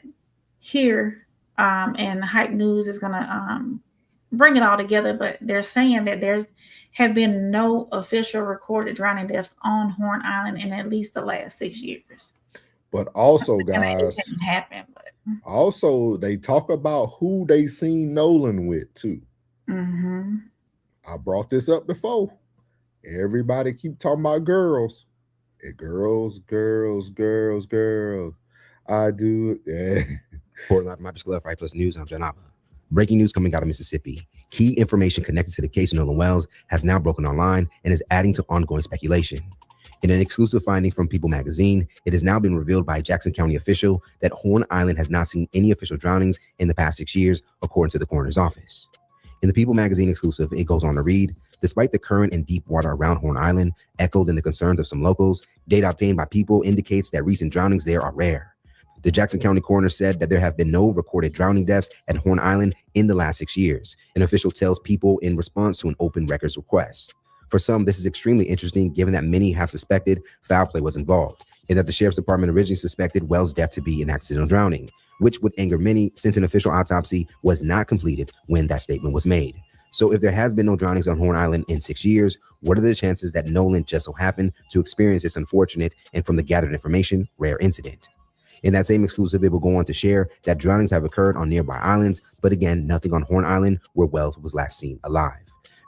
here, and Hype News is gonna bring it all together. But they're saying that have been no official recorded drowning deaths on Horn Island in at least the last 6 years. But also, guys, it didn't happen. But also they talk about who they seen Nolan with too. I brought this up before. Everybody keep talking about girls. Girls. I do. Yeah. For my Glove Right Plus News, I'm Janaba. Breaking news coming out of Mississippi. Key information connected to the case of Nolan Wells has now broken online and is adding to ongoing speculation. In an exclusive finding from People Magazine, it has now been revealed by a Jackson County official that Horn Island has not seen any official drownings in the past 6 years, according to the coroner's office. In the People Magazine exclusive, it goes on to read, despite the current and deep water around Horn Island, echoed in the concerns of some locals, data obtained by People indicates that recent drownings there are rare. The Jackson County coroner said that there have been no recorded drowning deaths at Horn Island in the last 6 years. An official tells People in response to an open records request. For some, this is extremely interesting given that many have suspected foul play was involved, and that the sheriff's department originally suspected Wells' death to be an accidental drowning, which would anger many since an official autopsy was not completed when that statement was made. So if there has been no drownings on Horn Island in 6 years, what are the chances that Nolan just so happened to experience this unfortunate and, from the gathered information, rare incident? In that same exclusive, it will go on to share that drownings have occurred on nearby islands, but again, nothing on Horn Island where Wells was last seen alive.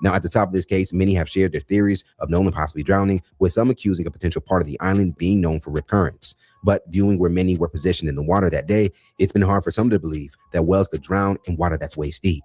Now, at the top of this case, many have shared their theories of Nolan possibly drowning, with some accusing a potential part of the island being known for rip currents. But viewing where many were positioned in the water that day, it's been hard for some to believe that Wells could drown in water that's waist deep.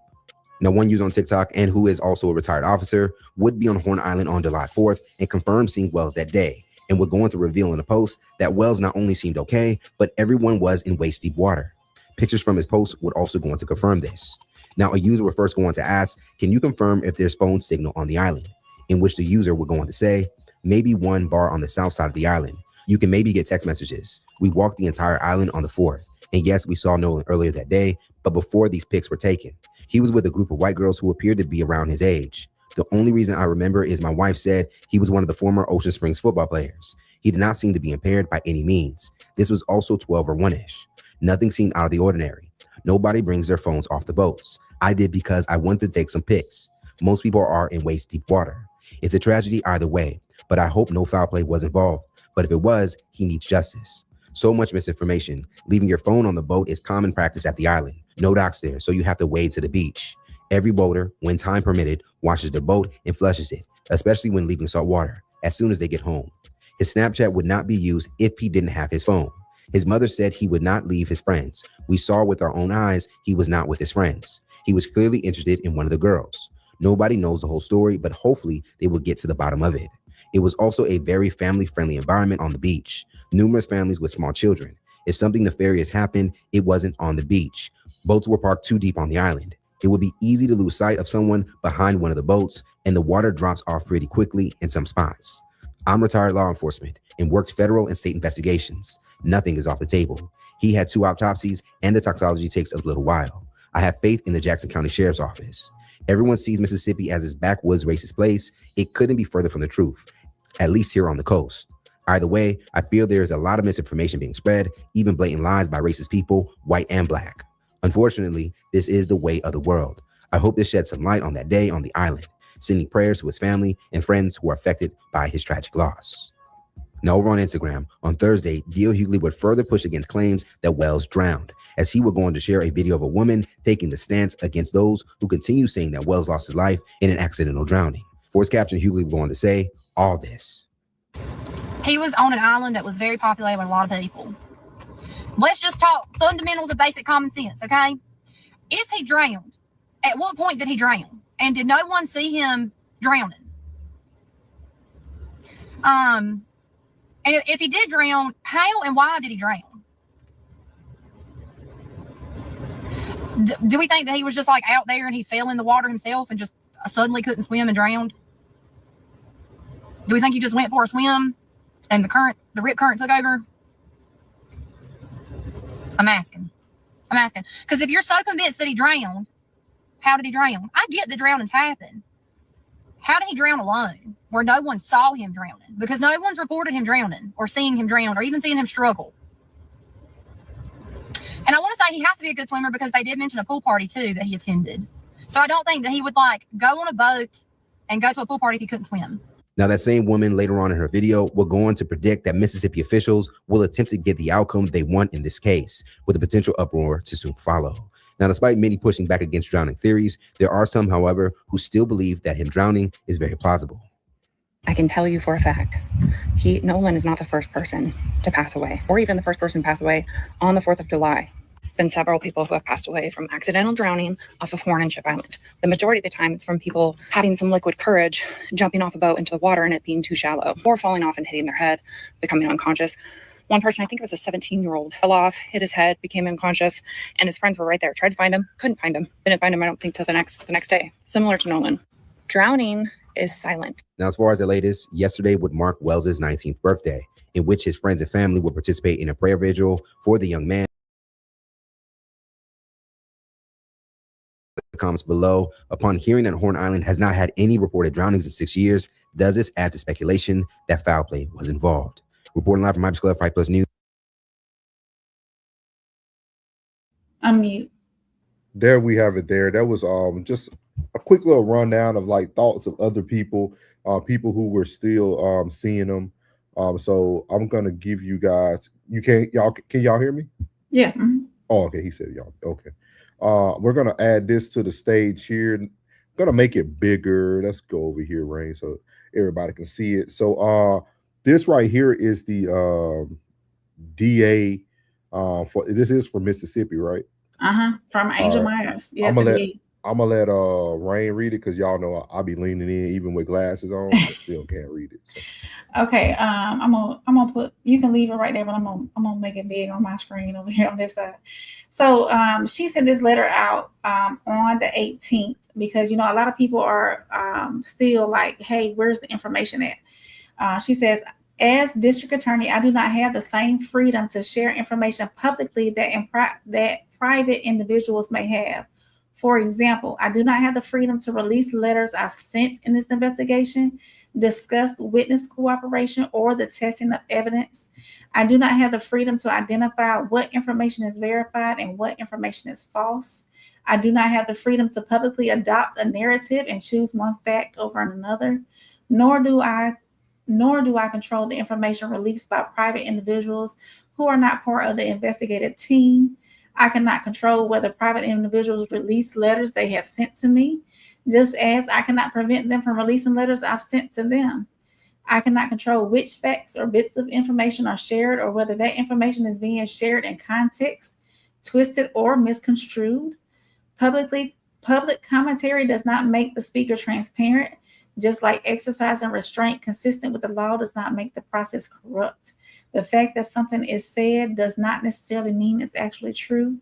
Now, one user on TikTok, and who is also a retired officer, would be on Horn Island on July 4th and confirmed seeing Wells that day. and would go on to reveal in a post that Wells not only seemed okay, but everyone was in waist-deep water. Pictures from his post would also go on to confirm this. Now, a user would first go on to ask, can you confirm if there's phone signal on the island? In which the user would go on to say, maybe one bar on the south side of the island. You can maybe get text messages. We walked the entire island on the 4th. And yes, we saw Nolan earlier that day, but before these pics were taken. He was with a group of white girls who appeared to be around his age. The only reason I remember is my wife said he was one of the former Ocean Springs football players. He did not seem to be impaired by any means. This was also 12 or 1-ish. Nothing seemed out of the ordinary. Nobody brings their phones off the boats. I did because I wanted to take some pics. Most people are in waist deep water. It's a tragedy either way, but I hope no foul play was involved. But if it was, he needs justice. So much misinformation. Leaving your phone on the boat is common practice at the island. No docks there, so you have to wade to the beach. Every boater, when time permitted, washes their boat and flushes it, especially when leaving salt water, as soon as they get home. His Snapchat would not be used if he didn't have his phone. His mother said he would not leave his friends. We saw with our own eyes he was not with his friends. He was clearly interested in one of the girls. Nobody knows the whole story, but hopefully they will get to the bottom of it. It was also a very family-friendly environment on the beach. Numerous families with small children. If something nefarious happened, it wasn't on the beach. Boats were parked too deep on the island. It would be easy to lose sight of someone behind one of the boats, and the water drops off pretty quickly in some spots. I'm retired law enforcement and worked federal and state investigations. Nothing is off the table. He had 2 autopsies, and the toxicology takes a little while. I have faith in the Jackson County Sheriff's Office. Everyone sees Mississippi as this backwoods racist place. It couldn't be further from the truth, at least here on the coast. Either way, I feel there is a lot of misinformation being spread, even blatant lies by racist people, white and black. Unfortunately, this is the way of the world. I hope this sheds some light on that day on the island, sending prayers to his family and friends who are affected by his tragic loss. Now over on Instagram, on Thursday, D.L. Hughley would further push against claims that Wells drowned, as he would go on to share a video of a woman taking the stance against those who continue saying that Wells lost his life in an accidental drowning. For his caption, Hughley would go on to say, all this. He was on an island that was very populated with a lot of people. Let's just talk fundamentals of basic common sense, okay? If he drowned, at what point did he drown? And did no one see him drowning? And if he did drown, how and why did he drown? Do we think that he was just like out there and he fell in the water himself and just suddenly couldn't swim and drowned? Do we think he just went for a swim and the rip current took over? I'm asking. Because if you're so convinced that he drowned, how did he drown? I get that drownings happen. How did he drown alone, where no one saw him drowning? Because no one's reported him drowning or seeing him drown or even seeing him struggle. And I want to say he has to be a good swimmer because they did mention a pool party too that he attended. So I don't think that he would like go on a boat and go to a pool party if he couldn't swim. Now, that same woman later on in her video will go on to predict that Mississippi officials will attempt to get the outcome they want in this case, with a potential uproar to soon follow. Now, despite many pushing back against drowning theories, there are some, however, who still believe that him drowning is very plausible. I can tell you for a fact, Nolan is not the first person to pass away, or even the first person to pass away on the 4th of July. Been several people who have passed away from accidental drowning off of Horn and Ship Island. The majority of the time, it's from people having some liquid courage, jumping off a boat into the water and it being too shallow, or falling off and hitting their head, becoming unconscious. One person, I think it was a 17-year-old, fell off, hit his head, became unconscious, and his friends were right there. Tried to find him, couldn't find him. Didn't find him, I don't think, till the next day. Similar to Nolan. Drowning is silent. Now, as far as the latest, yesterday would mark Wells's 19th birthday, in which his friends and family would participate in a prayer vigil for the young man. Comments below. Upon hearing that Horn Island has not had any reported drownings in 6 years, does this add to speculation that foul play was involved? Reporting live from Hyper Club, Fight Plus News. Unmute. There we have it. That was just a quick little rundown of like thoughts of other people, people who were still seeing them. So I'm gonna give you guys. Can y'all hear me? Yeah. Oh, okay. He said y'all. Okay. We're gonna add this to the stage here. Gonna make it bigger. Let's go over here, Rain, so everybody can see it. So this right here is the DA for this is for Mississippi, right? From Angel Myers. Yeah, I'm I'm gonna let Rain read it because y'all know I'll be leaning in even with glasses on. I still can't read it. So. Okay, I'm gonna put, you can leave it right there, but I'm gonna make it big on my screen over here on this side. So she sent this letter out on the 18th because, you know, a lot of people are still like, hey, where's the information at? She says, as district attorney, I do not have the same freedom to share information publicly that private individuals may have. For example, I do not have the freedom to release letters I've sent in this investigation, discuss witness cooperation, or the testing of evidence. I do not have the freedom to identify what information is verified and what information is false. I do not have the freedom to publicly adopt a narrative and choose one fact over another, nor do I control the information released by private individuals who are not part of the investigative team. I cannot control whether private individuals release letters they have sent to me, just as I cannot prevent them from releasing letters I've sent to them. I cannot control which facts or bits of information are shared or whether that information is being shared in context, twisted, or misconstrued. Public commentary does not make the speaker transparent, just like exercising restraint consistent with the law does not make the process corrupt. The fact that something is said does not necessarily mean it's actually true.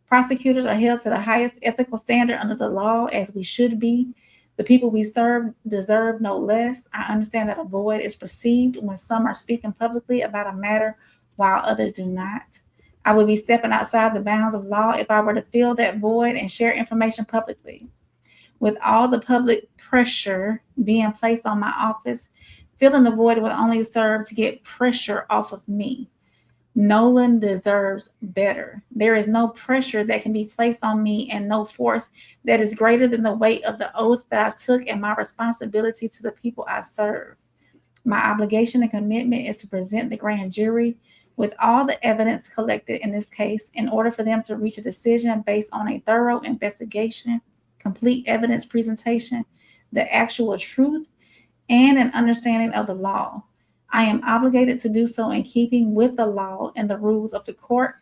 Prosecutors are held to the highest ethical standard under the law, as we should be. The people we serve deserve no less. I understand that a void is perceived when some are speaking publicly about a matter while others do not. I would be stepping outside the bounds of law if I were to fill that void and share information publicly. With all the public pressure being placed on my office, filling the void would only serve to get pressure off of me. Nolan deserves better. There is no pressure that can be placed on me and no force that is greater than the weight of the oath that I took and my responsibility to the people I serve. My obligation and commitment is to present the grand jury with all the evidence collected in this case in order for them to reach a decision based on a thorough investigation, complete evidence presentation, the actual truth, and an understanding of the law. I am obligated to do so in keeping with the law and the rules of the court.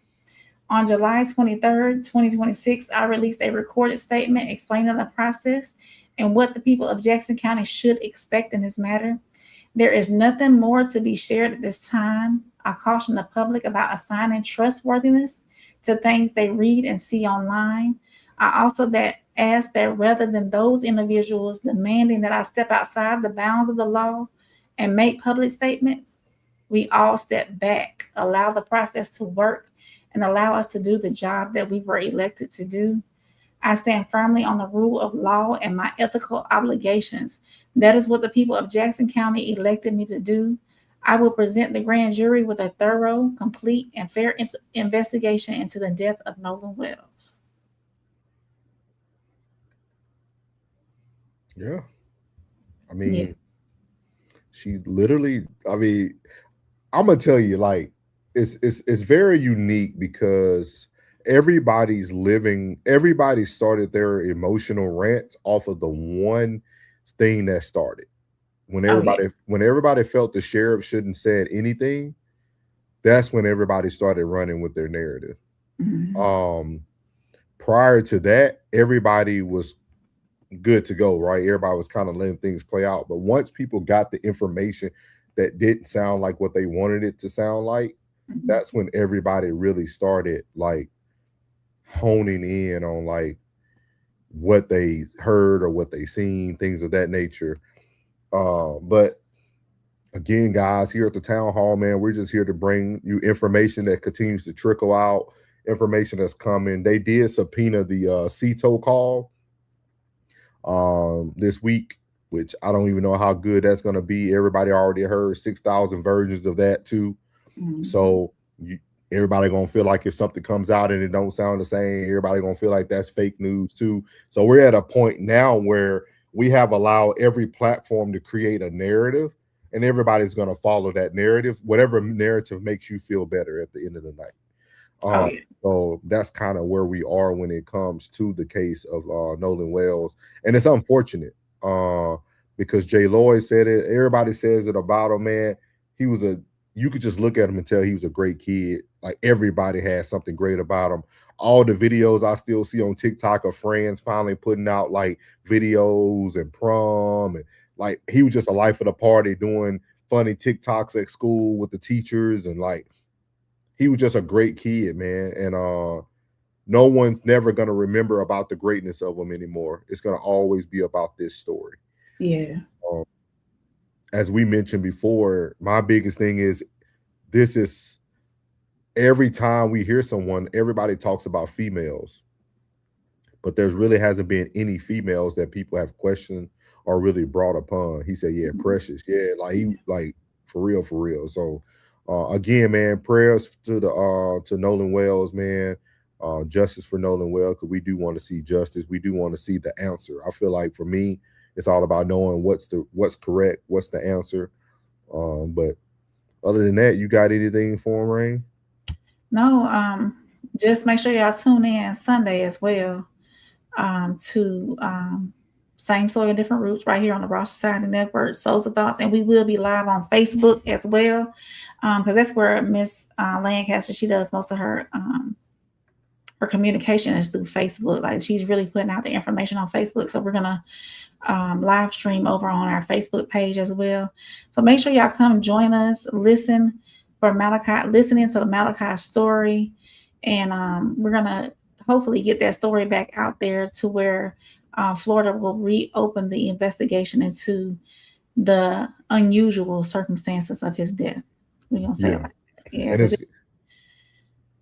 On July 23rd, 2026, I released a recorded statement explaining the process and what the people of Jackson County should expect in this matter. There is nothing more to be shared at this time. I caution the public about assigning trustworthiness to things they read and see online. I also ask that rather than those individuals demanding that I step outside the bounds of the law and make public statements, we all step back, allow the process to work, and allow us to do the job that we were elected to do. I stand firmly on the rule of law and my ethical obligations. That is what the people of Jackson County elected me to do. I will present the grand jury with a thorough, complete, and fair investigation into the death of Nolan Wells. Yeah. I mean, she literally, I mean, I'm gonna tell you, like, it's very unique because everybody started their emotional rants off of the one thing that started. When everybody felt the sheriff shouldn't said anything, that's when everybody started running with their narrative. Mm-hmm. Prior to that, everybody was good to go, right? Everybody was kind of letting things play out. But once people got the information that didn't sound like what they wanted it to sound like, mm-hmm. that's when everybody really started like honing in on like what they heard or what they seen, things of that nature. But again, guys, here at the town hall, man, we're just here to bring you information that continues to trickle out, information that's coming. They did subpoena the CETO call this week, which I don't even know how good that's going to be. Everybody already heard 6,000 versions of that too. Mm-hmm. So everybody going to feel like if something comes out and it don't sound the same, everybody going to feel like that's fake news too. So we're at a point now where we have allowed every platform to create a narrative and everybody's going to follow that narrative, whatever narrative makes you feel better at the end of the night. So that's kind of where we are when it comes to the case of Nolan Wells. And it's unfortunate because Jay Lloyd said it. Everybody says it about him, man. He was a you could just look at him and tell he was a great kid. Like everybody had something great about him. All the videos I still see on TikTok of friends finally putting out like videos and prom, and like he was just a life of the party doing funny TikToks at school with the teachers, and like he was just a great kid, man. And no one's never gonna remember about the greatness of him anymore. It's gonna always be about this story. Yeah. As we mentioned before, my biggest thing is this is every time we hear someone, everybody talks about females, but there's really hasn't been any females that people have questioned or really brought upon. He said, yeah, Precious. Yeah, like he like for real, for real. So again, man, prayers to the to Nolan Wells, man. Justice for Nolan Wells, because we do want to see justice. We do want to see the answer. I feel like for me, it's all about knowing what's correct, what's the answer. But other than that, you got anything for him, Rain? No, just make sure y'all tune in Sunday as well to Same Soil, Different Roots right here on the Raw Society Network, Souls of Thoughts. And we will be live on Facebook as well, because that's where Miss Lancaster, she does most of her communication is through Facebook. Like she's really putting out the information on Facebook. So we're going to live stream over on our Facebook page as well. So make sure y'all come join us, listen for Malachi, listening to the Malachi story. And we're going to hopefully get that story back out there to where Florida will reopen the investigation into the unusual circumstances of his death. We're going to say that. Yeah.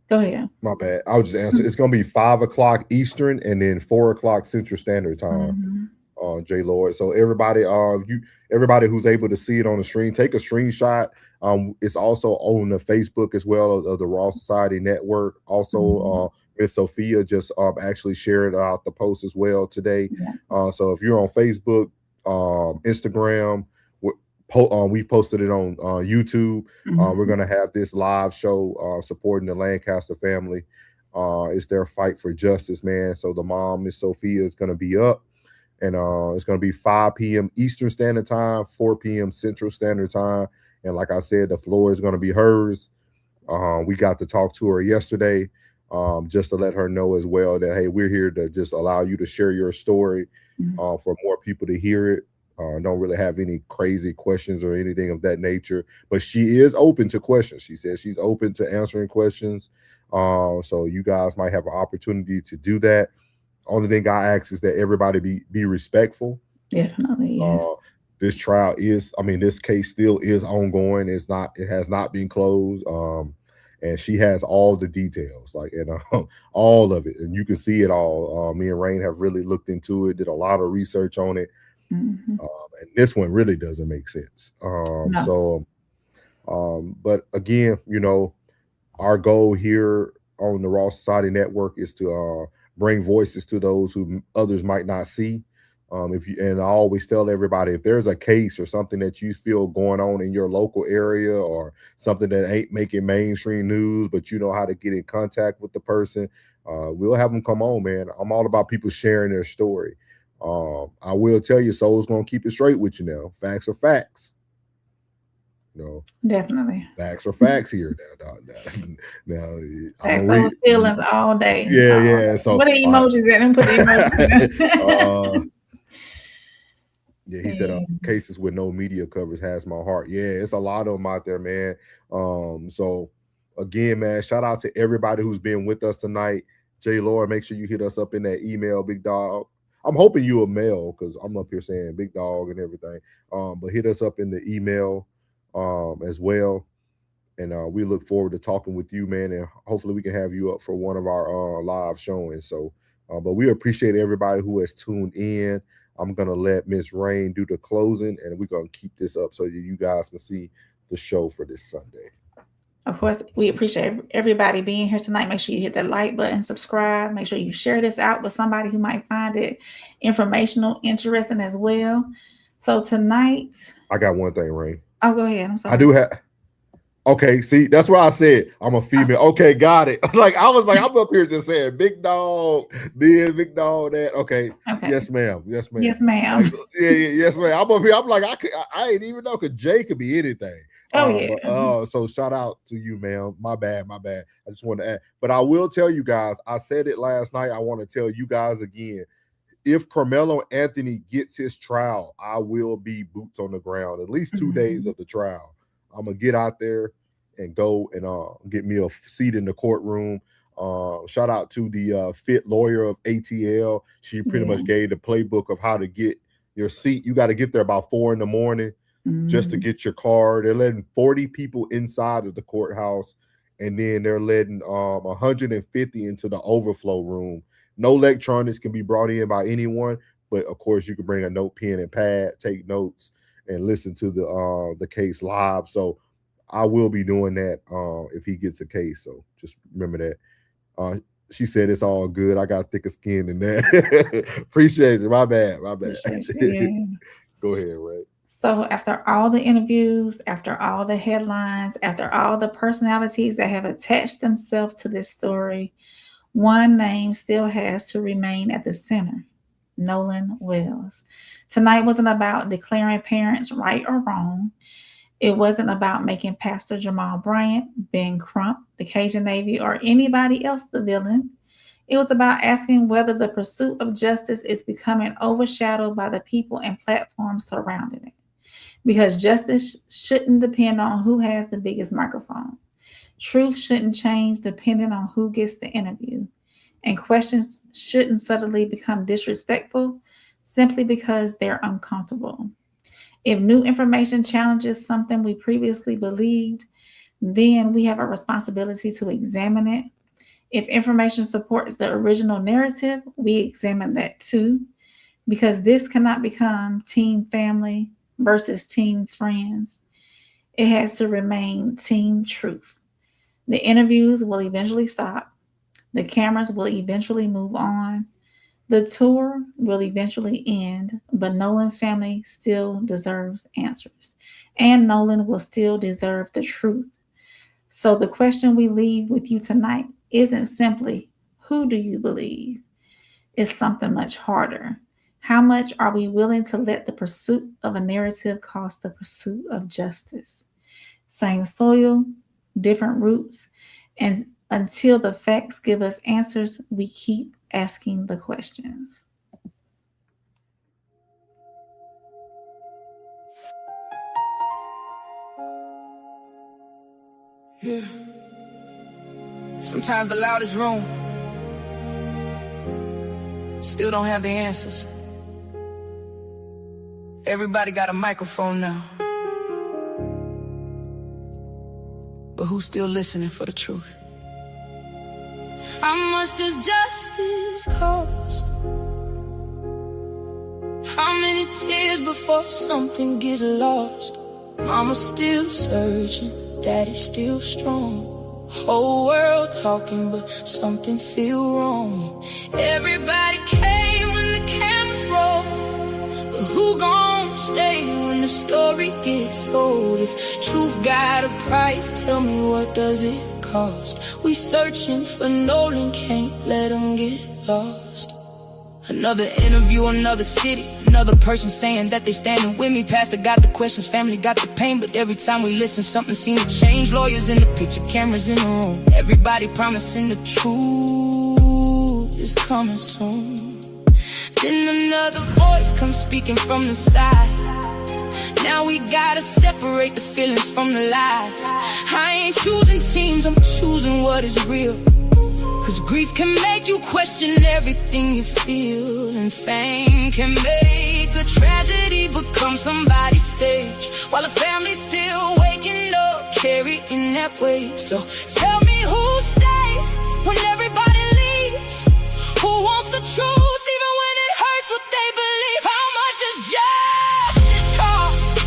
Go ahead. My bad. I was just answering. It's going to be 5 o'clock Eastern and then 4 o'clock Central Standard Time. J. Lord. So everybody, everybody who's able to see it on the screen, take a screenshot. It's also on the Facebook as well of the Raw Society Network. Also, Miss Sophia just actually shared out the post as well today. So if you're on Facebook, Instagram, we posted it on YouTube. We're going to have this live show supporting the Lancaster family. It's their fight for justice, man. So the mom, Miss Sophia, is going to be up, and it's going to be 5 p.m. Eastern Standard Time, 4 p.m. Central Standard Time. And like I said, the floor is going to be hers. We got to talk to her yesterday just to let her know as well that, hey, we're here to just allow you to share your story for more people to hear it. Don't really have any crazy questions or anything of that nature, but she is open to questions. She says she's open to answering questions. So you guys might have an opportunity to do that. Only thing I ask is that everybody be respectful. Definitely, yes. This trial is, this case still is ongoing. It has not been closed. And she has all the details, all of it. And you can see it all. Me and Rain have really looked into it, did a lot of research on it. And this one really doesn't make sense. No. But again, our goal here on the Raw Society Network is to bring voices to those who others might not see. And I always tell everybody, if there's a case or something that you feel going on in your local area or something that ain't making mainstream news, but you know how to get in contact with the person, we'll have them come on, man. I'm all about people sharing their story. I will tell you, Soul's gonna keep it straight with you now. Facts are facts. Definitely. Facts are facts here. Now facts over feelings all day. Yeah. So what are emojis at? And put the emojis. Yeah, he said cases with no media coverage has my heart. Yeah, it's a lot of them out there, man. So again, man, shout out to everybody who's been with us tonight. J. Lord, make sure you hit us up in that email, Big Dog. I'm hoping you a mail because I'm up here saying Big Dog and everything. But hit us up in the email as well. And we look forward to talking with you, man. And hopefully we can have you up for one of our live showings. So, but we appreciate everybody who has tuned in. I'm going to let Miss Rain do the closing, and we're going to keep this up so you guys can see the show for this Sunday. Of course, we appreciate everybody being here tonight. Make sure you hit that like button, subscribe. Make sure you share this out with somebody who might find it informational, interesting as well. So tonight, I got one thing, Rain. Oh, go ahead. I'm sorry. I do have. Okay, see, that's what I said. I'm a female. Okay, got it. I'm up here just saying Big Dog, this, Big Dog, that. Okay. Yes, ma'am. Yes, ma'am. Yes, ma'am. Yes, ma'am. I'm up here. I'm like, I ain't even know because Jay could be anything. So shout out to you, man. My bad. I just want to add. But I will tell you guys, I said it last night. I want to tell you guys again. If Carmelo Anthony gets his trial, I will be boots on the ground at least 2 days of the trial. I'm going to get out there and go and get me a seat in the courtroom. Shout out to the fit lawyer of ATL. She pretty much gave the playbook of how to get your seat. You got to get there about 4 a.m. just to get your card. They're letting 40 people inside of the courthouse, and then they're letting 150 into the overflow room. No electronics can be brought in by anyone, but of course you can bring a note, pen, and pad, take notes, and listen to the case live. So I will be doing that if he gets a case. So just remember that. She said it's all good. I got thicker skin than that. Appreciate it. My bad. Go ahead, Ray. So after all the interviews, after all the headlines, after all the personalities that have attached themselves to this story, one name still has to remain at the center: Nolan Wells. Tonight wasn't about declaring parents right or wrong. It wasn't about making Pastor Jamal Bryant, Ben Crump, the Cajun Navy, or anybody else the villain. It was about asking whether the pursuit of justice is becoming overshadowed by the people and platforms surrounding it. Because justice shouldn't depend on who has the biggest microphone. Truth shouldn't change depending on who gets the interview. And questions shouldn't suddenly become disrespectful simply because they're uncomfortable. If new information challenges something we previously believed, then we have a responsibility to examine it. If information supports the original narrative, we examine that too, because this cannot become team family versus team friends. It has to remain team truth. The interviews will eventually stop. The cameras will eventually move on. The tour will eventually end, but Nolan's family still deserves answers, and Nolan will still deserve the truth. So the question we leave with you tonight isn't simply, who do you believe? It's something much harder. How much are we willing to let the pursuit of a narrative cost the pursuit of justice? Same soil, different roots, and until the facts give us answers, we keep asking the questions. Yeah. Sometimes the loudest room still don't have the answers. Everybody got a microphone now, but who's still listening for the truth? How much does justice cost? How many tears before something gets lost? Mama's still searching, daddy's still strong. Whole world talking, but something feel wrong. Everybody came when the cameras roll, but who gon' stay when the story gets old? If truth got a price, tell me, what does it cost? We searching for Nolan, can't let him get lost. Another interview, another city, another person saying that they standing with me. Pastor got the questions, family got the pain, but every time we listen, something seems to change. Lawyers in the picture, cameras in the room, everybody promising the truth is coming soon. Then another voice comes speaking from the side. Now we gotta separate the feelings from the lies. I ain't choosing teams, I'm choosing what is real. Cause grief can make you question everything you feel, and fame can make a tragedy become somebody's stage, while a family's still waking up, carrying that weight. So tell me, who stays when everybody leaves? Who wants the truth even when it hurts what they believe? How much does justice cost?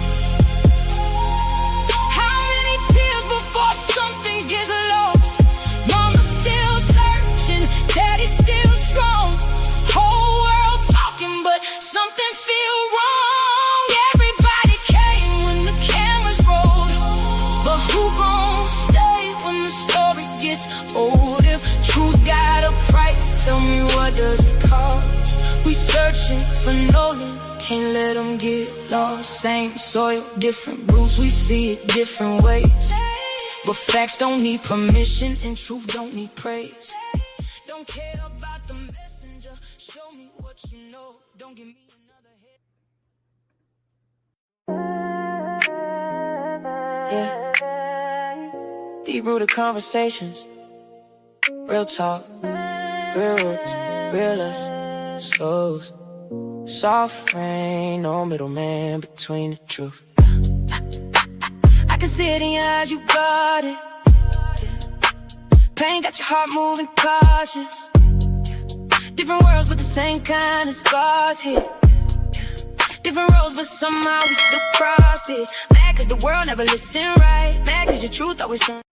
How many tears before something gets lost? Mama's still searching, daddy's still strong. Whole world talking, but something feel wrong. Everybody came when the cameras rolled, but who gon' stay when the story gets old? If truth got a price, tell me, what does it cost? We searching for Nolan, can't let them get lost. Same soil, different roots, we see it different ways. But facts don't need permission and truth don't need praise. Don't care about the messenger, show me what you know. Don't give me another head. Yeah. Deep-rooted conversations, real talk, real words, real us, souls. Soft rain, no middleman between the truth. I can see it in your eyes, you got it. Pain got your heart moving cautious. Different worlds but the same kind of scars here. Different roads but somehow we still crossed it. Mad cause the world never listened right. Mad cause your truth always turns.